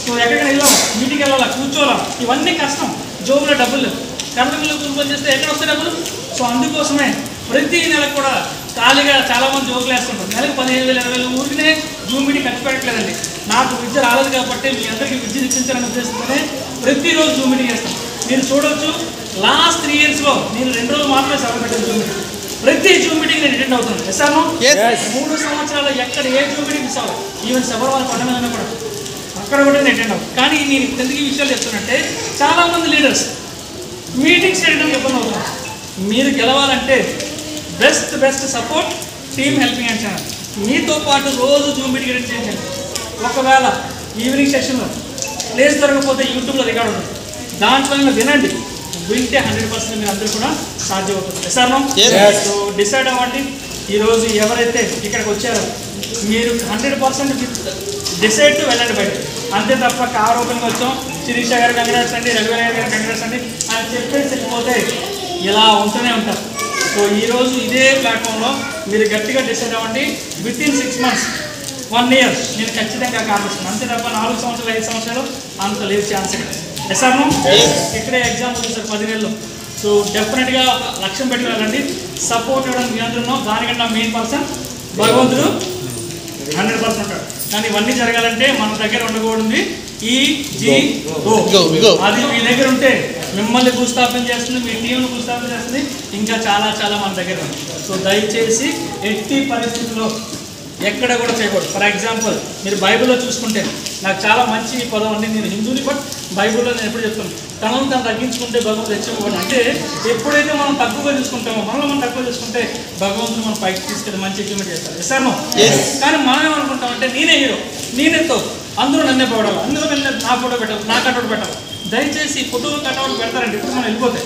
సో ఎక్కడికైనా వెళ్ళాం, మీటింగ్కి వెళ్ళాలా, కూర్చోవాలా, ఇవన్నీ కష్టం. జోబులో డబ్బులు లేవు, కరెంట్ బిల్లు కూర్చొని చేస్తే ఎక్కడ వస్తాయి డబ్బులు? సో అందుకోసమే ప్రతి నెలకు కూడా ఖాళీగా చాలామంది జోకులు వేస్తుంటారు. నెలకు 15,000 20,000 ఊరికినే జూమ్ మీటింగ్ ఖర్చు పెట్టట్లేదండి. నాకు విద్య రాలేదు కాబట్టి మీ అందరికీ విద్య ఇప్పించాలని ఉద్దేశంతోనే ప్రతిరోజు జూమ్ మీటింగ్ చేస్తాను. మీరు చూడవచ్చు లాస్ట్ 3 yearsలో నేను 2 రోజులు మాత్రమే సభ పెట్టాను జూమ్ మీటింగ్. ప్రతి జూమ్ మీటింగ్ నేను అటెండ్ అవుతాను. ఎస్ఆర్ను 3 సంవత్సరాలు ఎక్కడ ఏ జూమ్ మీటింగ్ మిస్ అవ్వాలి. ఈవెన్ శబరిమల పండుగ కూడా అక్కడ కూడా నేను అటెండ్ అవుతాను. కానీ నేను ఎందుకు ఈ విషయాలు చెప్తానంటే చాలామంది లీడర్స్ మీటింగ్స్ చేయడం ఇబ్బంది అవుతున్నారు. మీరు గెలవాలంటే best support team helping and channel. మీతో పాటు రోజు జూమ్ మీటింగ్ అటెండ్ చేయండి. ఒకవేళ ఈవినింగ్ సెషన్లో ప్లేస్ దొరకకపోతే యూట్యూబ్లో రికార్డ్ ఉంటుంది, దాంట్లో వినండి. వింటే 100% మీరు అందరూ కూడా సాధ్యమవుతుంది. సార్ సో డిసైడ్ అవ్వండి. ఈరోజు ఎవరైతే ఇక్కడికి వచ్చారో మీరు 100% డిసైడ్ టు వెళ్ళండి బయట. అంతే తప్ప కార్ ఓపెన్గా వచ్చాం, శిరీష గారు కంగ్రాట్స్ అండి, రఘువీర గారు కంగ్రాట్స్ అండి అని చెప్పేసి వెళ్ళిపోతే ఇలా ఉంటూనే ఉంటారు. సో ఈరోజు ఇదే ప్లాట్ఫామ్లో మీరు గట్టిగా డిసైడ్ అవ్వండి. విత్ ఇన్ 6 months 1 year నేను ఖచ్చితంగా కాపాడుతున్నాను. అంతే తప్ప 4 సంవత్సరాలు 5 సంవత్సరాలు అంత లేదు ఛాన్స్. ఎస్ఆర్ను ఇక్కడే ఎగ్జామ్ ఉంది సార్ 10 నెలలు. సో డెఫినెట్గా లక్ష్యం పెట్టి వెళ్ళండి. సపోర్ట్ ఇవ్వడం మీ అందరూ, దానికన్నా మెయిన్ పర్సన్ భగవంతుడు 100% ఉంటాడు. కానీ ఇవన్నీ జరగాలంటే మన దగ్గర ఉండకూడదు అది మీ దగ్గర ఉంటే మిమ్మల్ని భూస్థాపన చేస్తుంది, మీ టీంను భూస్థాపన చేస్తుంది, ఇంకా చాలా మన దగ్గర ఉంది. సో దయచేసి ఎట్టి పరిస్థితుల్లో ఎక్కడ కూడా చేయకూడదు. ఫర్ ఎగ్జాంపుల్ మీరు బైబిల్లో చూసుకుంటే నాకు చాలా మంచి పదం అండి. నేను హిందూని బట్ బైబిల్లో నేను ఎప్పుడు చెప్తాను, తనను తను తగ్గించుకుంటే భగవంతుడు హెచ్చుకోవడం. అంటే ఎప్పుడైతే మనం తక్కువగా చూసుకుంటామో, మనలో మనం తక్కువ చూసుకుంటే భగవంతుడు మనం పైకి తీసుకెళ్ళి మంచి అచీవ్మెంట్ చేస్తారు. ఎస్ఆర్నో కానీ మనం ఏమనుకుంటామంటే నేనే హీరో, నేనేతో అందరూ నన్నే పోవడాలి, అందరూ నా ఫోటో పెట్టాలి, నా కట్అవుట్ పెట్టాలి. దయచేసి ఫోటోలు కట్అవుట్ పెడతారండి. ఇప్పుడు మనం వెళ్ళిపోతే,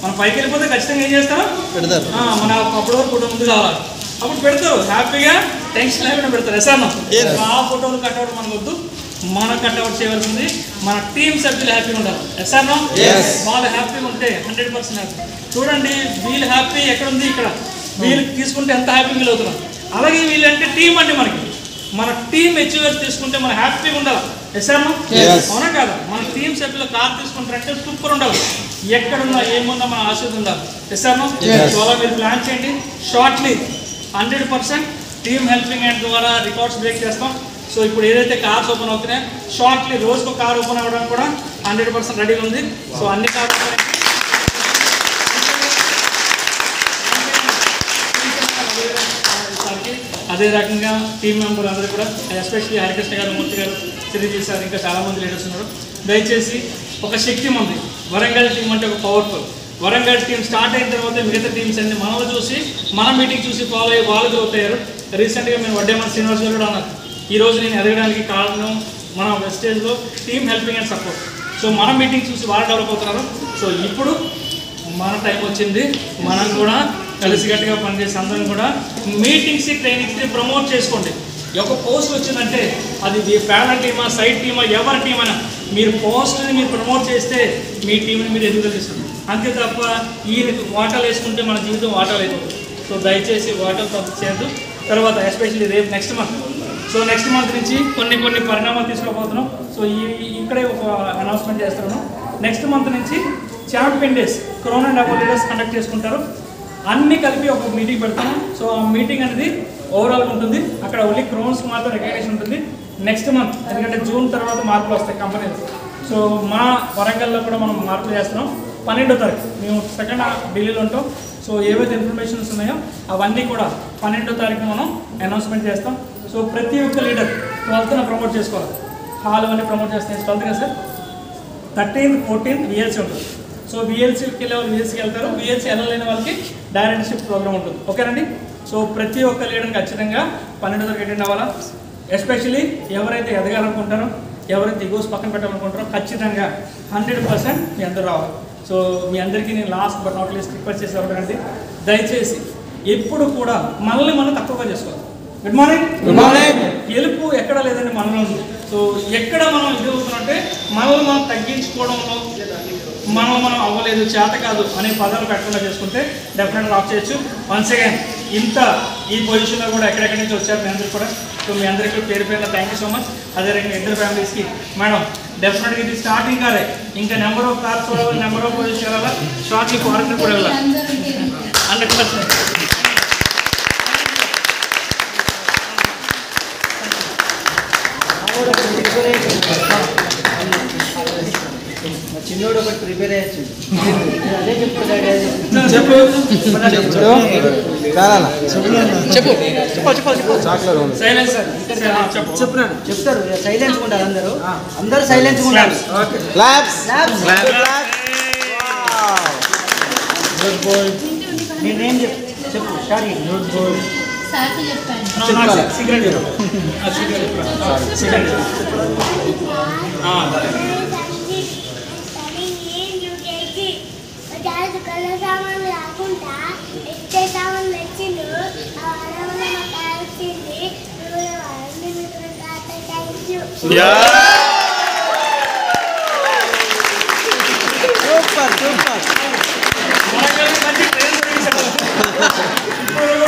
మనం పైకి వెళ్ళిపోతే ఖచ్చితంగా ఏం చేస్తారో పెడతారు. మన అప్పటి వరకు ఫోటో ముందు కావాలి, అప్పుడు పెడతారు హ్యాపీగా, టెన్షన్ లేకుండా పెడతారు. ఎస్ఆర్నో ఆ ఫోటోలు కట్అవుట్ మనకు వద్దు. మన కట్అవుట్ చేయవలసింది మన టీం సభ్యులు హ్యాపీగా ఉండాలి. ఎస్ఆర్నో వాళ్ళు హ్యాపీగా ఉంటే 100% హ్యాపీ. చూడండి వీళ్ళు హ్యాపీ ఎక్కడ ఉంది, ఇక్కడ వీళ్ళు తీసుకుంటే ఎంత హ్యాపీ ఫీల్ అవుతున్నాం. అలాగే వీళ్ళు అంటే టీం అండి. మన టీం అచీవర్స్ తీసుకుంటే మనం హ్యాపీగా ఉండాలి. ఎస్ఆర్నో అవునా కాదా? మన టీం సభ్యులు కార్ తీసుకుంటారంటే సూపర్ ఉండాలి. ఎక్కడున్నా ఏమున్నా మన ఆశీర్వాదం ఉండాలి. ఎస్ఆర్నో అలా మీరు ప్లాన్ చేయండి. షార్ట్లీ 100% టీమ్ హెల్పింగ్ హ్యాండ్ ద్వారా రికార్డ్స్ బ్రేక్ చేస్తాం. సో ఇప్పుడు ఏదైతే కార్స్ ఓపెన్ అవుతున్నాయో షార్ట్లీ రోజుకు కార్ ఓపెన్ అవ్వడానికి కూడా 100% రెడీగా ఉంది. సో అన్ని కార్స్ అదే రకంగా టీమ్ మెంబర్ అందరూ కూడా, ఎస్పెషల్లీ హరికృష్ణ గారు, మూర్తి గారు, చిరంజీవి సార్, ఇంకా చాలామంది లీడర్స్ ఉన్నారు. దయచేసి ఒక శక్తి ఉంది. వరంగల్ టీం అంటే ఒక పవర్ఫుల్. వరంగల్ టీం స్టార్ట్ అయిన తర్వాత మిగతా టీమ్స్ అన్ని మనల్ని చూసి, మన మీటింగ్ చూసి ఫాలో అయ్యి వాళ్ళు గ్రోత్ అయ్యారు. రీసెంట్గా మేము వడ్డేమన్ శ్రీనివాస్ గారు కూడా అన్నారు, ఈరోజు నేను ఎదగడానికి కారణం మన వెస్టేజ్లో team helping and support. So మన మీటింగ్ చూసి వాళ్ళు డెవలప్ అవుతున్నారు. సో ఇప్పుడు మన టైం వచ్చింది, మనం కూడా కలిసికట్టుగా పనిచేసి అందరం కూడా మీటింగ్స్ ట్రైనింగ్స్ని ప్రమోట్ చేసుకోండి. ఒక పోస్ట్ వచ్చిందంటే అది ప్యానల్ టీమా, సైడ్ టీమా, ఎవరి టీం అయినా మీరు పోస్ట్ని మీరు ప్రమోట్ చేస్తే మీ టీంని మీరు ఎదుగుదల చేస్తుంది. అంతే తప్ప ఈయనకి వాటాలు వేసుకుంటే మన జీవితం వాటాలు అయిపోతుంది. సో దయచేసి వాటాలు తప్పు చేయద్దు. తర్వాత ఎస్పెషల్లీ రేపు next month, so next month నుంచి కొన్ని పరిణామాలు తీసుకోబోతున్నాం. సో ఇక్కడే ఒక అనౌన్స్మెంట్ చేస్తున్నాను. నెక్స్ట్ మంత్ నుంచి champion days corona double leaders conduct చేసుకుంటారు. అన్నీ కలిపి ఒక మీటింగ్ పెడతాము. సో ఆ మీటింగ్ అనేది ఓవరాల్గా ఉంటుంది. అక్కడ ఓన్లీ క్రోన్స్కి మాత్రం రికగ్నేషన్ ఉంటుంది. నెక్స్ట్ మంత్, ఎందుకంటే జూన్ తర్వాత మార్పులు వస్తాయి కంపెనీలు. సో మా వరంగల్లో కూడా మనం మార్పులు చేస్తున్నాం. 12వ తారీఖు మేము సెకండ్ ఢిల్లీలో ఉంటాం. సో ఏవైతే ఇన్ఫర్మేషన్స్ ఉన్నాయో అవన్నీ కూడా 12వ తారీఖు మనం అనౌన్స్మెంట్ చేస్తాం. సో ప్రతి ఒక్క లీడర్ 12th ప్రమోట్ చేసుకోవాలి. హాల్ అన్నీ ప్రమోట్ చేస్తాయి. 12th కదా సార్, 13th 14th విఎల్సీ ఉంటుంది. సో విఎల్సీకి వెళ్ళే వాళ్ళు విఎల్సీకి వెళ్తారు. విఎల్సీ వెళ్ళలేని వాళ్ళకి డైరెక్ట్ షిఫ్ట్ ప్రోగ్రామ్ ఉంటుంది. ఓకేనండి. సో ప్రతి ఒక్క లీడర్ని ఖచ్చితంగా 12వ తారీఖు అటెండ్ అవ్వాలా. ఎస్పెషల్లీ ఎవరైతే ఎదగాలనుకుంటారో, ఎవరైతే ఈగోస్ పక్కన పెట్టాలనుకుంటారో ఖచ్చితంగా 100% మీ అందరూ రావాలి. సో మీ అందరికీ నేను last but not least request చేసేవాడండి, దయచేసి ఎప్పుడు కూడా మనల్ని మనం తక్కువగా చేసుకోవాలి. Good morning. Good morning. గెలుపు ఎక్కడ లేదండి మనలో. సో ఎక్కడ మనం ఇది అవుతున్నట్టే మనల్ని మనం తగ్గించుకోవడంలో మనం అవ్వలేదు, చేత కాదు అనే పదాలు పెట్టకుండా చేసుకుంటే డెఫినెట్గా ఆఫ్ చేయొచ్చు. వన్స్ అగైన్ ఇంత ఈ పొజిషన్లో కూడా ఎక్కడెక్కడి నుంచి వచ్చారు మీ అందరికీ కూడా. సో మీ అందరికీ పేరు పేరున థ్యాంక్ యూ సో మచ్. అదే రకంగా ఇద్దరు ఫ్యామిలీస్కి మేడం డెఫినెట్గా ఇది స్టార్టింగ్ కాదే, ఇంకా నెంబర్ ఆఫ్ కార్స్ వెళ్ళాలి, నెంబర్ ఆఫ్ పొజిషన్ వెళ్ళాలి, షార్ట్లీ ఫారెన్ కూడా వెళ్ళాలి 100%. చిన్నోడు ఒకటి ప్రిపేర్ అయ్యచ్చు. అదే చెప్తాడు. చెప్తారు సైలెన్స్ ఉంటారు అందరూ సైలెన్స్ ఉంటారు. నేనేం చెప్పు సారీ గుడ్ బాయ్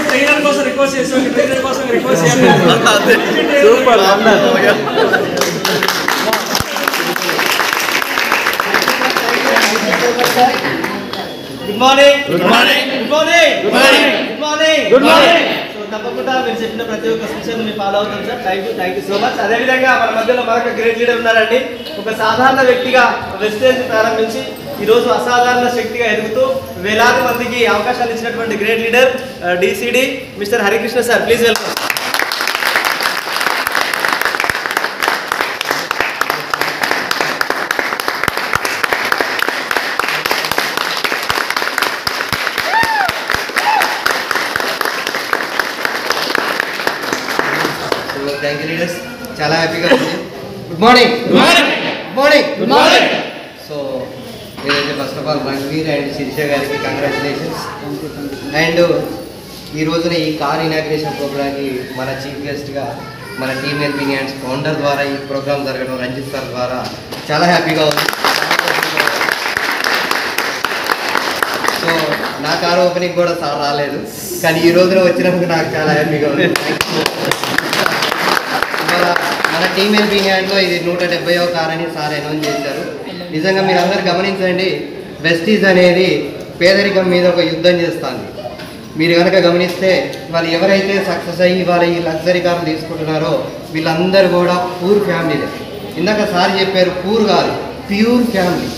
ట్రైనర్ కోసం రిక్వెస్ట్ చేసి ట్రైనర్ కోసం రిక్వెస్ట్ చేయాలి. Good morning. Good morning. Good morning. Good morning. Good morning. Good morning. So తప్పకుండా మీరు చెప్పిన ప్రతి ఒక్క సూచనలు మీరు ఫాలో అవుతాం sir. Thank you so much. అదేవిధంగా మన మధ్యలో మరొక గ్రేట్ లీడర్ ఉన్నారండి. ఒక సాధారణ వ్యక్తిగా వెస్టేజ్ ప్రారంభించి ఈరోజు అసాధారణ శక్తిగా ఎదుగుతూ వేలాది మందికి అవకాశాలు ఇచ్చినటువంటి గ్రేట్ లీడర్ డిసిడి mister Harikrishna sir. Please welcome. Thank you leaders. చాలా హ్యాపీగా ఉంది. Good morning. Good morning. Good morning. Good morning. So నేనైతే first of all Ranveer and Sirisha గారికి కంగ్రాచులేషన్స్. అండ్ ఈ రోజున ఈ కార్ ఇనాగ్రేషన్ ప్రోగ్రామ్కి మన చీఫ్ గెస్ట్గా మన టీమ్ హెల్పింగ్ హ్యాండ్స్ ఫౌండర్ ద్వారా ఈ ప్రోగ్రామ్ జరగడం రంజిత్ సార్ ద్వారా చాలా హ్యాపీగా ఉంది. సో నా కార్ ఓపెనింగ్ కూడా సార్ రాలేదు, కానీ ఈ రోజున వచ్చినందుకు నాకు చాలా హ్యాపీగా ఉంది. మన టీమ్ హెల్పింగ్ హ్యాండ్లో ఇది 170వ కార్ అని సార్ అనౌన్స్ చేశారు. నిజంగా మీరు అందరు గమనించండి, వెస్టీజ్ అనేది పేదరికం మీద ఒక యుద్ధం చేస్తుంది. మీరు కనుక గమనిస్తే వాళ్ళు ఎవరైతే సక్సెస్ అయ్యి వాళ్ళ ఈ లగ్జరీ కార్లు తీసుకుంటున్నారో వీళ్ళందరూ కూడా పూర్ ఫ్యామిలీలే. ఇందాక సార్ చెప్పారు పూర్ కాదు, ప్యూర్ ఫ్యామిలీ.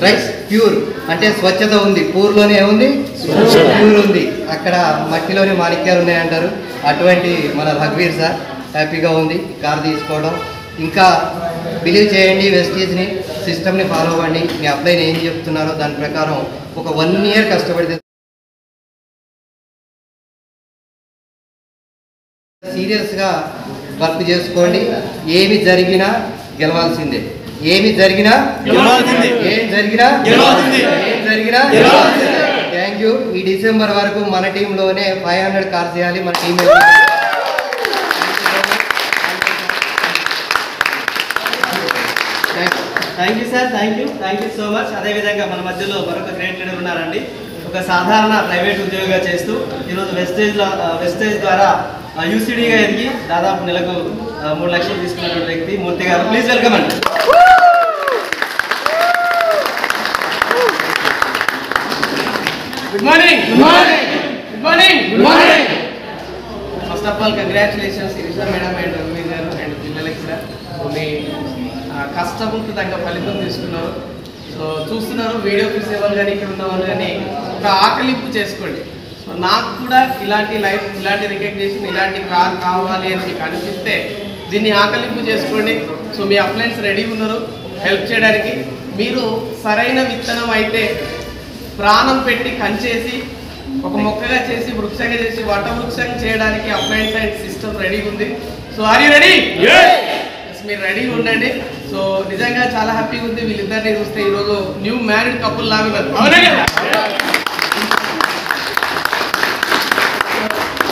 రైట్, ప్యూర్ అంటే స్వచ్ఛత ఉంది, పూర్లోనే ఉంది, ప్యూర్ ఉంది. అక్కడ మట్టిలోనే మాణిక్యాలు ఉన్నాయంటారు. అటువంటి మన రఘువీర్ సార్ హ్యాపీగా ఉంది కార్ తీసుకోవడం. ఇంకా బిలీవ్ చేయండి, వెస్టీజ్ని సిస్టమ్ని ఫాలో అవ్వండి. మీ అప్లైని ఏం చెప్తున్నారో దాని ప్రకారం ఒక 1 year కష్టపడితే సీరియస్గా వర్క్ చేసుకోండి. ఏమి జరిగినా గెలవాల్సిందే, ఏమి జరిగినా గెలవాల్సిందే, ఏం జరిగినా గెలవాల్సిందే, ఏం జరిగినా గెలవాల్సిందే. Thank you. ఈ డిసెంబర్ వరకు మన టీంలోనే 500 కార్స్ చేయాలి మన team. Thank you sir. Thank you so much. అదేవిధంగా మన మధ్యలో మరొక గ్రేట్ లీడర్ ఉన్నారండి. ఒక సాధారణ ప్రైవేట్ ఉద్యోగిగా చేస్తూ ఈరోజు వెస్టేజ్ ద్వారా యూసీడీగా ఎదిగి దాదాపు నెలకు 3 లక్షలు తీసుకున్నటువంటి వ్యక్తి మూర్తి గారు. ప్లీజ్ వెల్కమ్ అండి. Good morning. Good morning. Good morning. Good morning. First of all congratulations Sirisha madam and రఘువీర్ గారు అండ్ పిల్లలకి కూడా మీ కష్టంకి తగ్గ ఫలితం తీసుకున్నారు. సో చూస్తున్నారు వీడియో చూసేవాళ్ళు కానీ ఇక్కడ ఉన్న వాళ్ళు కానీ ఒక ఆకలింపు చేసుకోండి. సో నాకు కూడా ఇలాంటి లైఫ్, ఇలాంటి రికగ్నిషన్, ఇలాంటి కార్ కావాలి అని మీకు అనిపిస్తే దీన్ని ఆకలింపు చేసుకోండి. సో మీ అప్లయన్స్ రెడీగా ఉన్నారు హెల్ప్ చేయడానికి. మీరు సరైన విత్తనం అయితే ప్రాణం పెట్టి కంచేసి ఒక మొక్కగా చేసి వృక్షంగా చేసి వటవృక్షంగా చేయడానికి అప్లయన్స్ అండ్ సిస్టమ్ రెడీగా ఉంది. So are you ready? మీరు రెడీగా ఉండండి. సో నిజంగా చాలా హ్యాపీగా ఉంది వీళ్ళిద్దరిని చూస్తే. ఈరోజు న్యూ మ్యారీడ్ కపుల్ లాగా ఉన్నారు.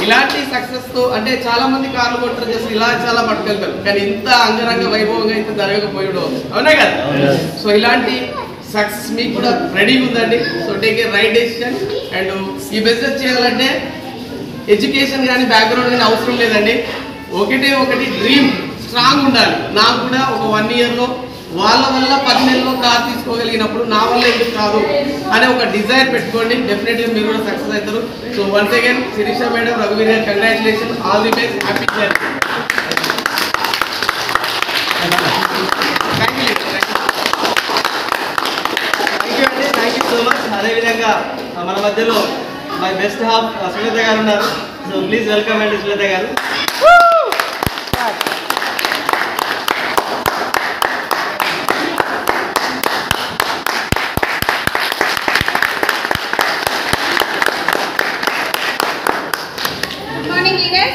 ఇలాంటి సక్సెస్తో అంటే చాలా మంది కార్లు కొట్టరు చేసి ఇలా చాలా పట్టుకెళ్తారు, కానీ ఇంత అంగరంగ వైభవంగా ఇంత జరగకపోయాడు, అవునా కదా? సో ఇలాంటి సక్సెస్ మీకు కూడా రెడీగా ఉందండి. So take a right decision. And ఈ బిజినెస్ చేయాలంటే ఎడ్యుకేషన్ కానీ బ్యాక్గ్రౌండ్ కానీ అవసరం లేదండి. ఒకటి డ్రీమ్ స్ట్రాంగ్ ఉండాలి. నాకు కూడా ఒక 1 ఇయర్లో వాళ్ళ వల్ల 10 నెలల్లో కార్ తీసుకోగలిగినప్పుడు నా వల్ల ఎందుకు కాదు అనే ఒక డిజైర్ పెట్టుకోండి. డెఫినెట్గా మీరు కూడా సక్సెస్ అవుతారు. So once again Sirisha madam, రఘువీర్ గారు, congratulation, all the best, happy journey. Thank you so much. అదేవిధంగా మన మధ్యలో మై బెస్ట్ హాఫ్ సునీత గారు ఉన్నారు. సో ప్లీజ్ వెల్కమ్ అండి సునీత గారు.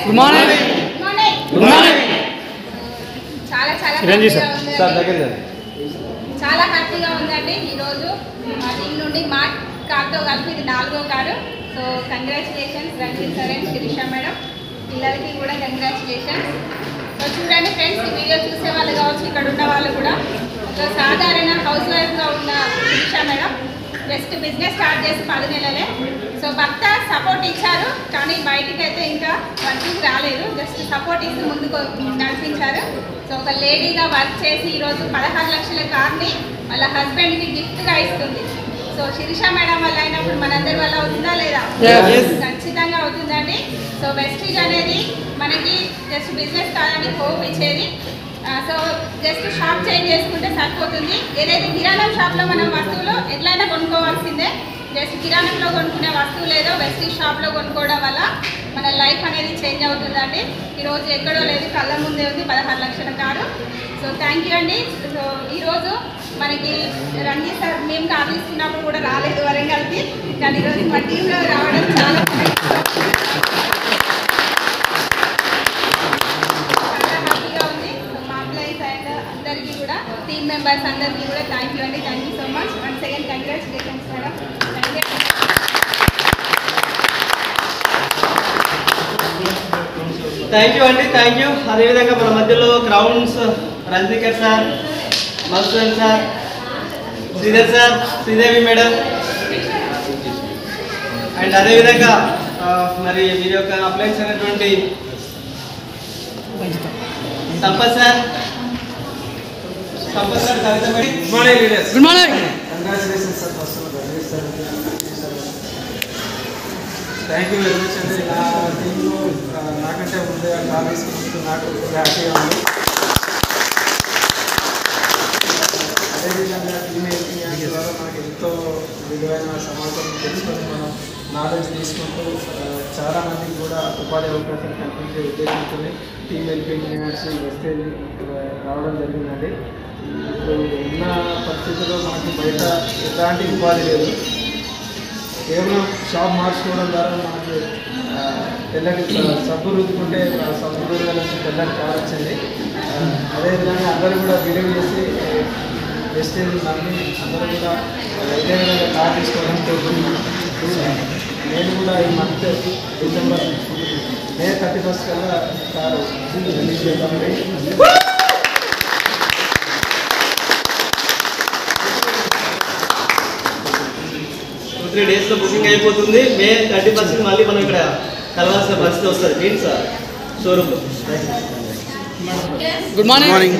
Good morning. చాలా హ్యాపీగా ఉందండి ఈరోజు మా టీం నుండి మా కార్తో కలిపి ఇది 4వ car. So congratulations Ranveer sir and Sirisha madam, పిల్లలకి కూడా కంగ్రాచులేషన్స్. సో చూడండి ఫ్రెండ్స్, ఈ వీడియో చూసే వాళ్ళు కావచ్చు, ఇక్కడ ఉన్న వాళ్ళు కూడా. సో సాధారణ హౌస్ వైఫ్గా ఉన్న Sirisha madam just business start చేసి 10 నెలలే. సో భర్త సపోర్ట్ ఇచ్చారు, కానీ బయటికి అయితే ఇంకా వర్కింగ్ రాలేదు, జస్ట్ సపోర్ట్ ఇస్తూ ముందుకు నడిపించారు. సో ఒక లేడీగా వర్క్ చేసి ఈరోజు 16 లక్షల కార్ని వాళ్ళ హస్బెండ్కి గిఫ్ట్గా ఇస్తుంది. సో శిరీష మేడం వల్ల అయినప్పుడు మనందరి వల్ల అవుతుందా లేదా? ఖచ్చితంగా అవుతుందండి. సో వెస్టీజ్ అనేది మనకి జస్ట్ బిజినెస్ కాదని హోప్ ఇచ్చేది. సో జస్ట్ షాప్ చేంజ్ చేసుకుంటే సరిపోతుంది. ఏదైతే కిరాణం షాప్లో మనం వస్తువులు ఎట్లయినా కొనుక్కోవాల్సిందే, జస్ట్ కిరాణంలో కొనుక్కునే వస్తువు లేదో వెస్టీజ్ షాప్లో కొనుక్కోవడం వల్ల మన లైఫ్ అనేది చేంజ్ అవుతుందండి. ఈరోజు ఎక్కడో లేదు, కళ్ళ ముందే ఉంది 16 లక్షల కారు. సో థ్యాంక్ యూ అండి. సో ఈరోజు మనకి రణ్వీర్ సార్ మేము కారు తీసుకున్నప్పుడు కూడా రాలేదు వరంగల్కి, కానీ ఈరోజు మా టీంలో రావడం చాలా హ్యాపీగా ఉంది. సో మా ఎంప్లాయీస్ అండ్ అందరికీ కూడా, టీమ్ మెంబర్స్ అందరికీ కూడా థ్యాంక్ యూ అండి. Thank you so much. Once again congratulations madam. Thank you అండి, థ్యాంక్ యూ. అదేవిధంగా మన మధ్యలో crowns Rajanikar sir, Madhusudan sir, Sridhar sir, Sridevi madam, and అదేవిధంగా మరి వీరి యొక్క అప్లయన్స్ అయినటువంటి Sampath sir, Kavitha madam. Good morning. Congratulations sir. First thank you very much అండి. నా టీంలో నాకంటే ముందే కాల్ తీసుకుంటూ నాకు హ్యాపీగా ఉంది. అదేవిధంగా టీమ్ ఎల్పీ ద్వారా మనకు ఎంతో విలువైన సమాచారం తెలుసుకొని మనం నాలెడ్జ్ తీసుకుంటూ చాలామందికి కూడా ఉపాధి అవకాశాలు కల్పించే ఉద్దేశంతో టీమ్ ఎల్పీ వెస్టేజ్ రావడం జరిగిందండి. ఇప్పుడు ఉన్న పరిస్థితుల్లో మనకి బయట ఎలాంటి ఉపాధి లేదు, కేవలం షాప్ మార్చుకోవడం ద్వారా మనకి తెల్లటి సబ్బు రుద్దుకుంటే సబ్బు రుద్దుల నుంచి తెల్లటి కార్ వచ్చింది. అదేవిధంగా అందరూ కూడా బిలీవ్ చేసి వెస్టేజ్ నమ్మి అందరూ కూడా ఇదే విధంగా కార్ తీసుకోవడం కోరుకుంటున్నాను. నేను కూడా ఈ మంత్ డిసెంబర్ మే 31 కల్లా కారు రిలీజ్ చేద్దామని 2-3 డేస్లో బుకింగ్ అయిపోతుంది. మే 30 మళ్ళీ మనం ఇక్కడ కలవాల్సిన పరిస్థితి వస్తుంది. ఏంటి సార్ షోరూమ్లో? Good morning.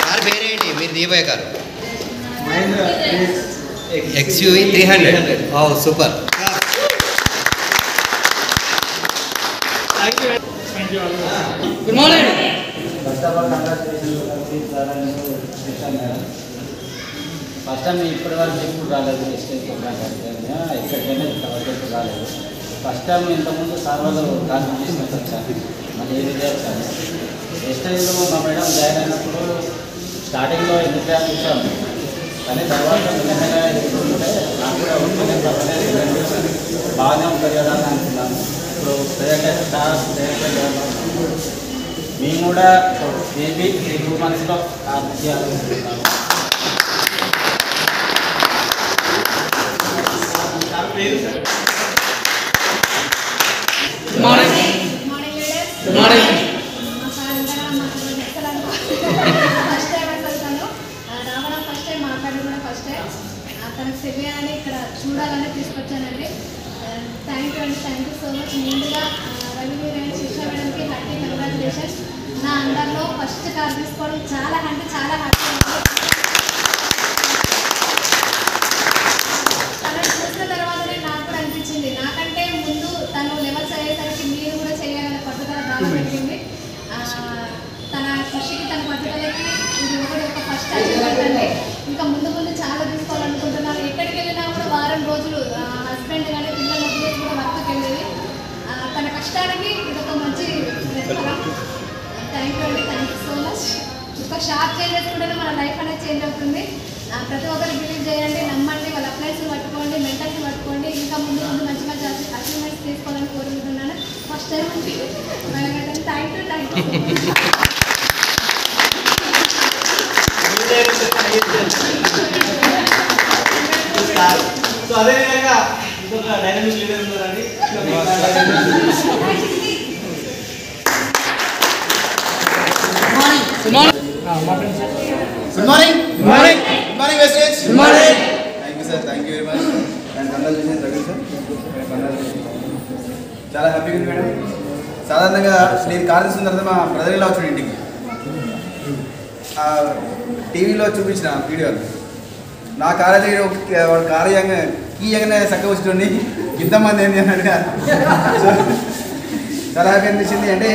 కార్ పేరేంటి మీరు దిగిపోయే car? Mahindra XUV 300. Oh super. Good morning. First time ఇప్పటి వరకు ఎప్పుడు రాలేదు, ఎక్కడికైనా ఇంతవరకు ఎప్పుడు రాలేదు. ఫస్ట్ టైం ఇంతకుముందు సార్ వాళ్ళు కాన్ఫిడెన్స్ వచ్చాను, మళ్ళీ ఏది చేస్తాను. ఎస్టైల్లో మా మేడం జాయిన్ అయినప్పుడు స్టార్టింగ్లో ఎందుకు ఇచ్చాము, కానీ తర్వాత నిజంగా ఎదుర్కొంటే నాకు కూడా ఉంటేనే బాగానే ఉంటుంది కదా అని అనుకున్నాను. ఇప్పుడు మేము కూడా మేబీ 2 monthsలో చేయాలనుకుంటున్నాను. తనకు తెలియాలని ఇక్కడ చూడాలని తీసుకొచ్చానండి. థ్యాంక్ యూ అండి, థ్యాంక్ యూ సో మచ్. ముందుగా రవి అండ్ శిక్ష మేడంకి హ్యాపీ కంగ్రాచులేషన్స్. నా అండర్లో ఫస్ట్ కార్ తీసుకోవడం చాలా అంటే చాలా హ్యాపీ ఉంది. తనను చూసిన తర్వాతనే నాకు కూడా అనిపించింది, నాకంటే ముందు తను లెవెల్స్ అయ్యేసరికి మీరు కూడా చేయాలనే పట్టుదల బాగా పెట్టింది. తన కృషికి తన పట్టుదలకి ఇది ఒక ఫస్ట్ అచీవ్మెంట్ అండి. ఇంకా ముందు ముందు చాలా తీసుకోవాలనుకుంటున్నాను. ఎక్కడికి వెళ్ళినా కూడా వారం రోజులు హస్బెండ్ కానీ పిల్లల మధ్య కూడా వర్క్కి వెళ్ళేది. తన కష్టానికి ఇది ఒక మంచి రెస్టారెంట్. థ్యాంక్ యూ అండి, థ్యాంక్ యూ సో మచ్. ఒక షార్ప్ చేంజెస్ కూడా మన లైఫ్ అనేది చేంజ్ అవుతుంది. ప్రతి ఒక్కరు బిలీవ్ చేయండి, నమ్మండి, వాళ్ళ అప్లైన్స్ని పట్టుకోండి, మెంటల్ని పట్టుకోండి. ఇంకా ముందు ముందు మంచి మంచి అచీవ్మెంట్స్ తీసుకోవాలని కోరుకుంటున్నాను. ఫస్ట్ టైం ఉంది వెళ్ళగట్టండి. Thank you, thank you. So అదేవిధంగా ఇంకొక డైనమిక్ లీడర్ ఉన్నారండి. గుడ్ మార్నింగ్ వెస్టేజ్. Good morning. Thank you sir, thank you very much. And congratulations Ravi sir. చాలా హ్యాపీగా ఉంది మేడం. సాధారణంగా నేను కార్ తీసుకున్న తర్వాత మా బ్రదర్ ఇలా వచ్చాడు ఇంటికి. టీవీలో చూపించిన వీడియోలు నా కార్ అయితే వాడు కారు కీయంగానే చక్కగా వచ్చేటండి ఇంతమంది ఏంటి అన్నట్టుగా. చాలా హ్యాపీ అనిపించింది. అంటే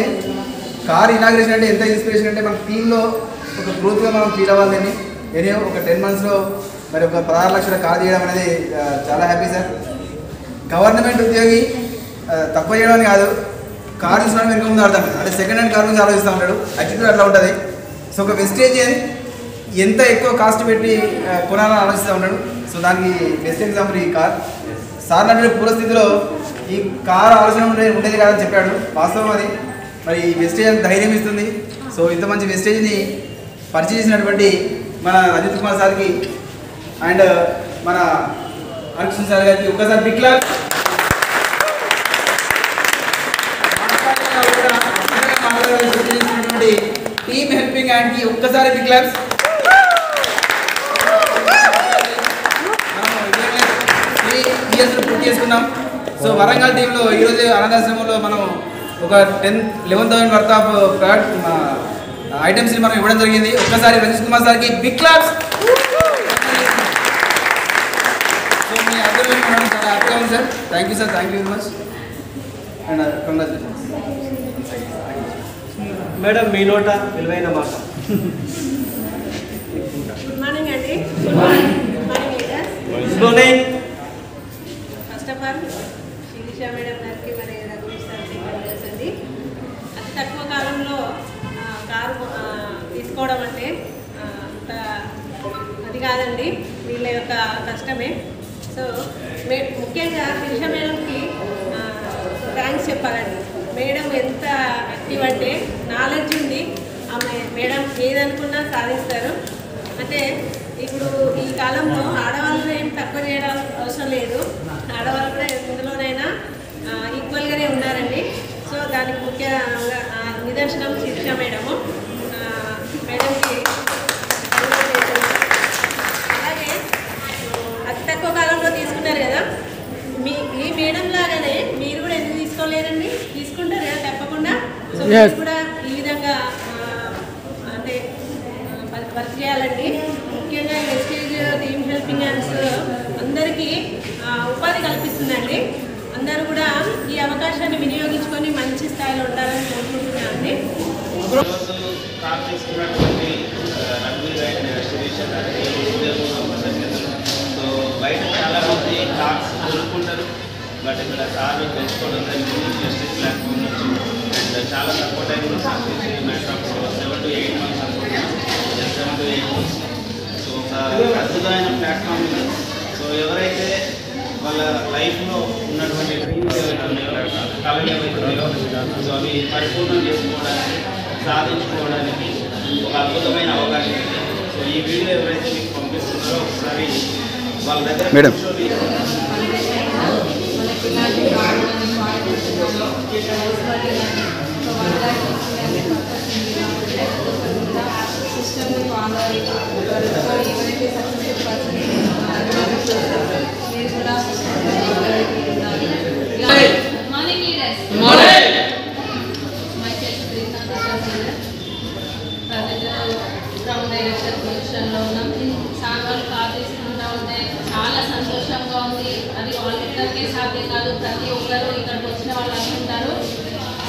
కార్ ఇనాగ్రేషన్ అంటే ఎంత ఇన్స్పిరేషన్ అంటే మన టీంలో ఒక గ్రోత్గా మనం ఫీల్ అవ్వాలని. నేను ఒక 10 monthsలో మరి ఒక 16 లక్షల కార్ చేయడం అనేది చాలా హ్యాపీ సార్. గవర్నమెంట్ ఉద్యోగి తక్కువ చేయడానికి కాదు, కార్ తీసుకోవడం వెనుక ముందు అర్థం. అంటే సెకండ్ హ్యాండ్ కార్ గురించి ఆలోచిస్తూ ఉంటాడు, యాక్చువల్గా అట్లా ఉంటుంది. సో ఒక వెస్టేజ్ ఎంత ఎక్కువ కాస్ట్ పెట్టి కొనాలని ఆలోచిస్తూ ఉన్నాడు. సో దానికి బెస్ట్ ఎగ్జాంపుల్ ఈ కార్. సార్ అంటే పూర్వస్థితిలో ఈ కార్ ఆలోచన ఉండేది కాదని చెప్పాడు. వాస్తవం అది. మరి ఈ వెస్టేజ్ ధైర్యం ఇస్తుంది. సో ఇంత మంచి వెస్టేజ్ని పరిచయం చేసినటువంటి మన రజిత్ కుమార్ సార్కి అండ్ మన హరికృష్ణ సార్ గారికి ఒక్కసారి బిగ్ క్లాప్. టీమ్ హెల్పింగ్ హ్యాండ్కి ఒక్కసారి బిగ్ క్లాప్స్. 3 years పూర్తి చేసుకున్నాం. సో వరంగల్ టీంలో ఈరోజు అనాథాశ్రమంలో మనం ఒక 11,000 వర్త్ ఆఫ్ ప్రోడక్ట్ ఐటమ్స్ని మనం ఇవ్వడం జరిగింది. ఒక్కసారి రజిత్ కుమార్ సార్కి బిగ్ క్లాప్స్. సో మీ అందరూ చాలా హ్యాపీగా ఉంది sir. Thank you sir, thank you very much and congratulations. Madam మీ నోట విలువైన మాట. గుడ్ మార్నింగ్ అండి. Good morning. First of all Sirisha madam గారికి మరి రఘువీర్ సార్కి అండి. అతి తక్కువ కాలంలో కారు తీసుకోవడం అంటే అంత అది కాదండి, వీళ్ళ యొక్క కష్టమే. సో ముఖ్యంగా శిరీష మేడంకి థ్యాంక్స్ చెప్పాలండి. మేడం ఎంత యాక్టివ్ అంటే నాలెడ్జ్ ఉంది ఆమె. మేడం ఏదనుకున్నా సాధిస్తారు. అంటే ఇప్పుడు ఈ కాలంలో ఆడవాళ్ళు ఏం తక్కువ చేయడం అవసరం లేదు, ఆడవాళ్ళు కూడా ఎందులోనైనా ఈక్వల్గానే ఉన్నారండి. సో దానికి ముఖ్య నిదర్శనం శిరీష మేడము. మేడంకి అలాగే అతి తక్కువ కాలంలో తీసుకున్నారు కదా, ఈ మేడం లాగానే మీరు కూడా ఎందుకు తీసుకోలేరండి? తీసుకుంటారు కదా తప్పకుండా. సో మీరు కూడా ఈ విధంగా అంటే వర్క్ చేయాలండి. ముఖ్యంగా వెస్టేజ్ టీమ్ హెల్పింగ్ హ్యాండ్స్ అందరికీ ఉపాధి కల్పిస్తుందండి. అందరూ కూడా ఈ అవకాశాన్ని వినియోగించుకొని మంచి స్థాయిలో ఉండాలని కోరుకుంటున్నానండి. సో బయట చాలామంది కార్స్ కొనుక్కుంటారు, బట్ ఇక్కడ కార్లు తెలుసుకోవడం జరిగింది జస్టిస్ ప్లాట్ఫామ్ నుంచి. అండ్ చాలా తక్కువ టైంలో success matter of 7 to 8 months అనుకుంటున్నాం. 7 to 8 months. సో ఒక అద్భుతమైన ప్లాట్ఫామ్ ఇది. సో ఎవరైతే వాళ్ళ లైఫ్లో ఉన్నటువంటి డ్రీమ్స్ ఏవైతే ఉన్నాయో, కళలు ఏవైతే ఉన్నాయో, సో అవి పరిపూర్ణం చేసుకోవడానికి, సాధించుకోవడానికి ఒక అద్భుతమైన అవకాశం ఇది. సో ఈ వీడియో ఎవరైతే మీకు పంపిస్తున్నారో ఒకసారి వాళ్ళ దగ్గర కూర్చొని సిస్టమ్ని ఫాలో అయ్యి ఎవరైతే సక్సెస్ఫుల్ పర్సన్ మీరు కూడా మార్నింగ్ లీడర్స్ మై చేసి గ్రౌండ్ డైరెక్టర్ పొజిషన్లో ఉన్నాం. సార్ వాళ్ళు కాల్ చేసుకుంటా ఉంటే చాలా సంతోషంగా ఉంది. అది వాళ్ళిద్దరికే సాధ్యం కాదు, ప్రతి ఒక్కరు ఇక్కడికి వచ్చిన వాళ్ళు అనుకుంటారు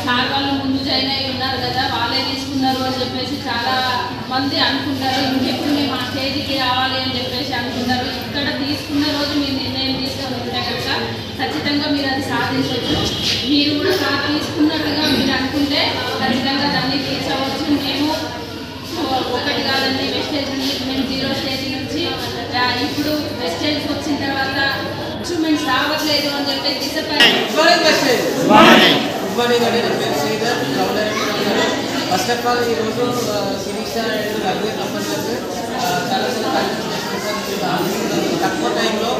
సార్ వాళ్ళు ముందు జాయిన్ అయి ఉన్నారు కదా, వాళ్ళే తీసుకున్నారు అని చెప్పేసి చాలా మంది అనుకుంటారు. ఇంకెప్పుడు మేము ఆ స్టేజ్కి రావాలి అని చెప్పేసి అనుకుంటారు. ఇక్కడ తీసుకున్న రోజు మీరు నిర్ణయం తీసుకొని ఉంటే కనుక ఖచ్చితంగా మీరు అది సాధించవచ్చు. మీరు కూడా సార్ తీసుకున్నట్టుగా మీరు అనుకుంటే ఖచ్చితంగా దాన్ని తీర్చవచ్చు. మేము ఒకటి కాదండి, వెస్టేజ్ నుంచి మేము 0 స్టేజ్ నుంచి ఇప్పుడు వెస్టేజ్కి వచ్చిన తర్వాత అచీవ్మెంట్స్ రావట్లేదు అని చెప్పేసి ఫస్ట్ ఆఫ్ ఆల్ ఈరోజు శిరీష అండ్ రఘువీ కంపెనీలకు చాలా తక్కువ టైంలో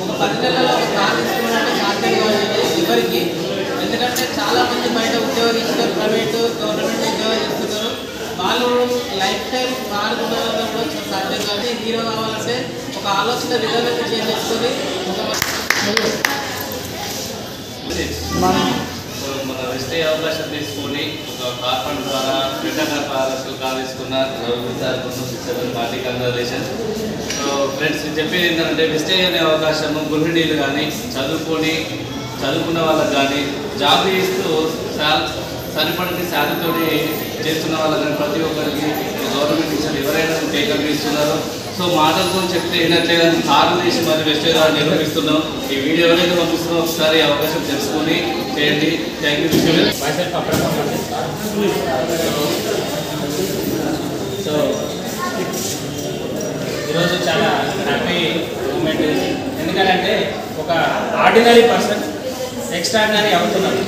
ఒక 10 నెలల్లో కార్ తీసుకోవాలంటే సాధ్యం కాదు ఎవరికి. ఎందుకంటే చాలామంది బయట ఉద్యోగాలు ఇస్తున్నారు, ప్రైవేటు గవర్నమెంట్ ఉద్యోగాలు ఇస్తున్నారు. వాళ్ళు లైఫ్ టైం కార్ కొనడం కూడా సాధ్యం కాదు. హీరో కావాలంటే ఒక ఆలోచన విధానాన్ని చేంజ్ చేసుకొని మన వెస్టే అవకాశం తీసుకొని ఒక కార్ ఫండ్ ద్వారా 2.5 లక్షలు కార్ తీసుకున్న పార్టీ కంగ్రాచులేషన్. సో ఫ్రెండ్స్ చెప్పేది ఏంటంటే వెస్టే అనే అవకాశము గృహిణీలు కానీ చదువుకున్న వాళ్ళకి కానీ జాబ్ చేస్తూ సరిపడిన శాలరీతో చేస్తున్న వాళ్ళకి కానీ ప్రతి ఒక్కరికి గవర్నమెంట్ టీచర్లు ఎవరైనా టేకప్ ఇస్తున్నారు. సో మాటలతో చెప్తే ఏంటంటే కానీ కార్లు తీసి మరి వెస్టే నిర్వహిస్తున్నాం. ఈ వీడియో ఎవరైతే పంపిస్తున్నారో ఒకసారి అవకాశం తెలుసుకొని చేయండి. Thank you. సో ఈరోజు చాలా హ్యాపీ మూమెంట్. ఎందుకంటే ఒక ఆర్డినరీ పర్సన్ ఎక్స్ట్రాడినరీ అవుతున్నారు.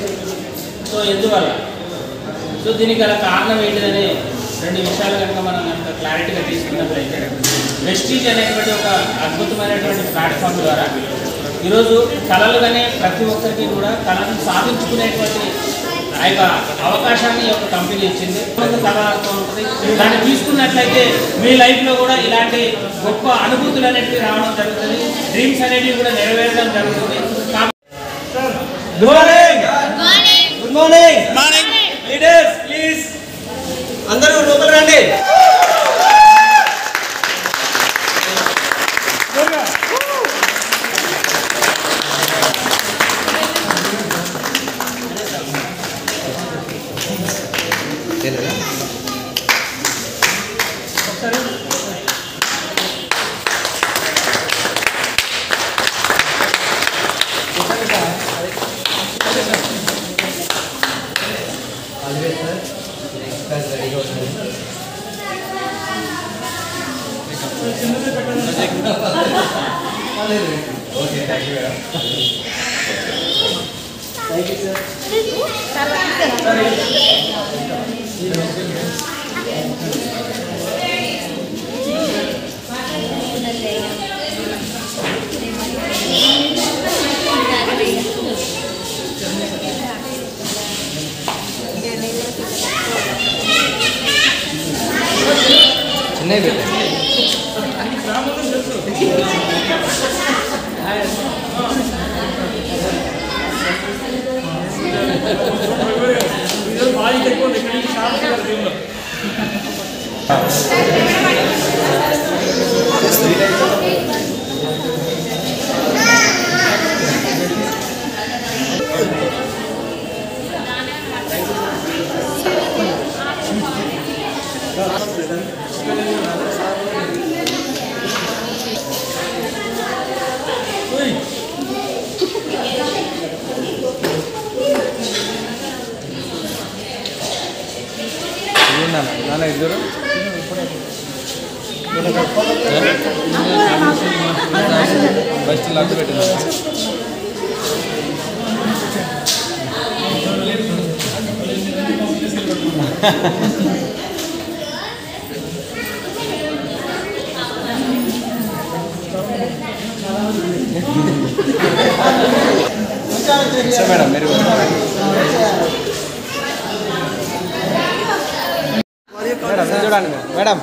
సో ఎందువల్ల సో దీనికి గల కారణం ఏంటిదని 2 విషయాలు కనుక మనం కనుక క్లారిటీగా తీసుకున్నట్లయితే వెస్టీజ్ అనేటువంటి ఒక అద్భుతమైనటువంటి ప్లాట్ఫామ్ ద్వారా ఈరోజు కళలుగానే ప్రతి ఒక్కరికి కూడా కళను సాధించుకునేటువంటి ఆ యొక్క అవకాశాన్ని ఈ యొక్క కంపెనీ ఇచ్చింది. కళ ఉంటుంది, దాన్ని తీసుకున్నట్లయితే మీ లైఫ్లో కూడా ఇలాంటి గొప్ప అనుభూతులు అనేటివి రావడం జరుగుతుంది, డ్రీమ్స్ అనేటివి కూడా నెరవేరడం జరుగుతుంది. Good morning, good morning, morning leaders please అందరూ లోపల రండి. Okay, thank you madam. Thank you sir. చిన్నవి పెట్టండి. నాన్న ఇద్దరు బెస్ట్ లక్ పెట్టింది. మేడం మీరు మేడం చూడండి మేడం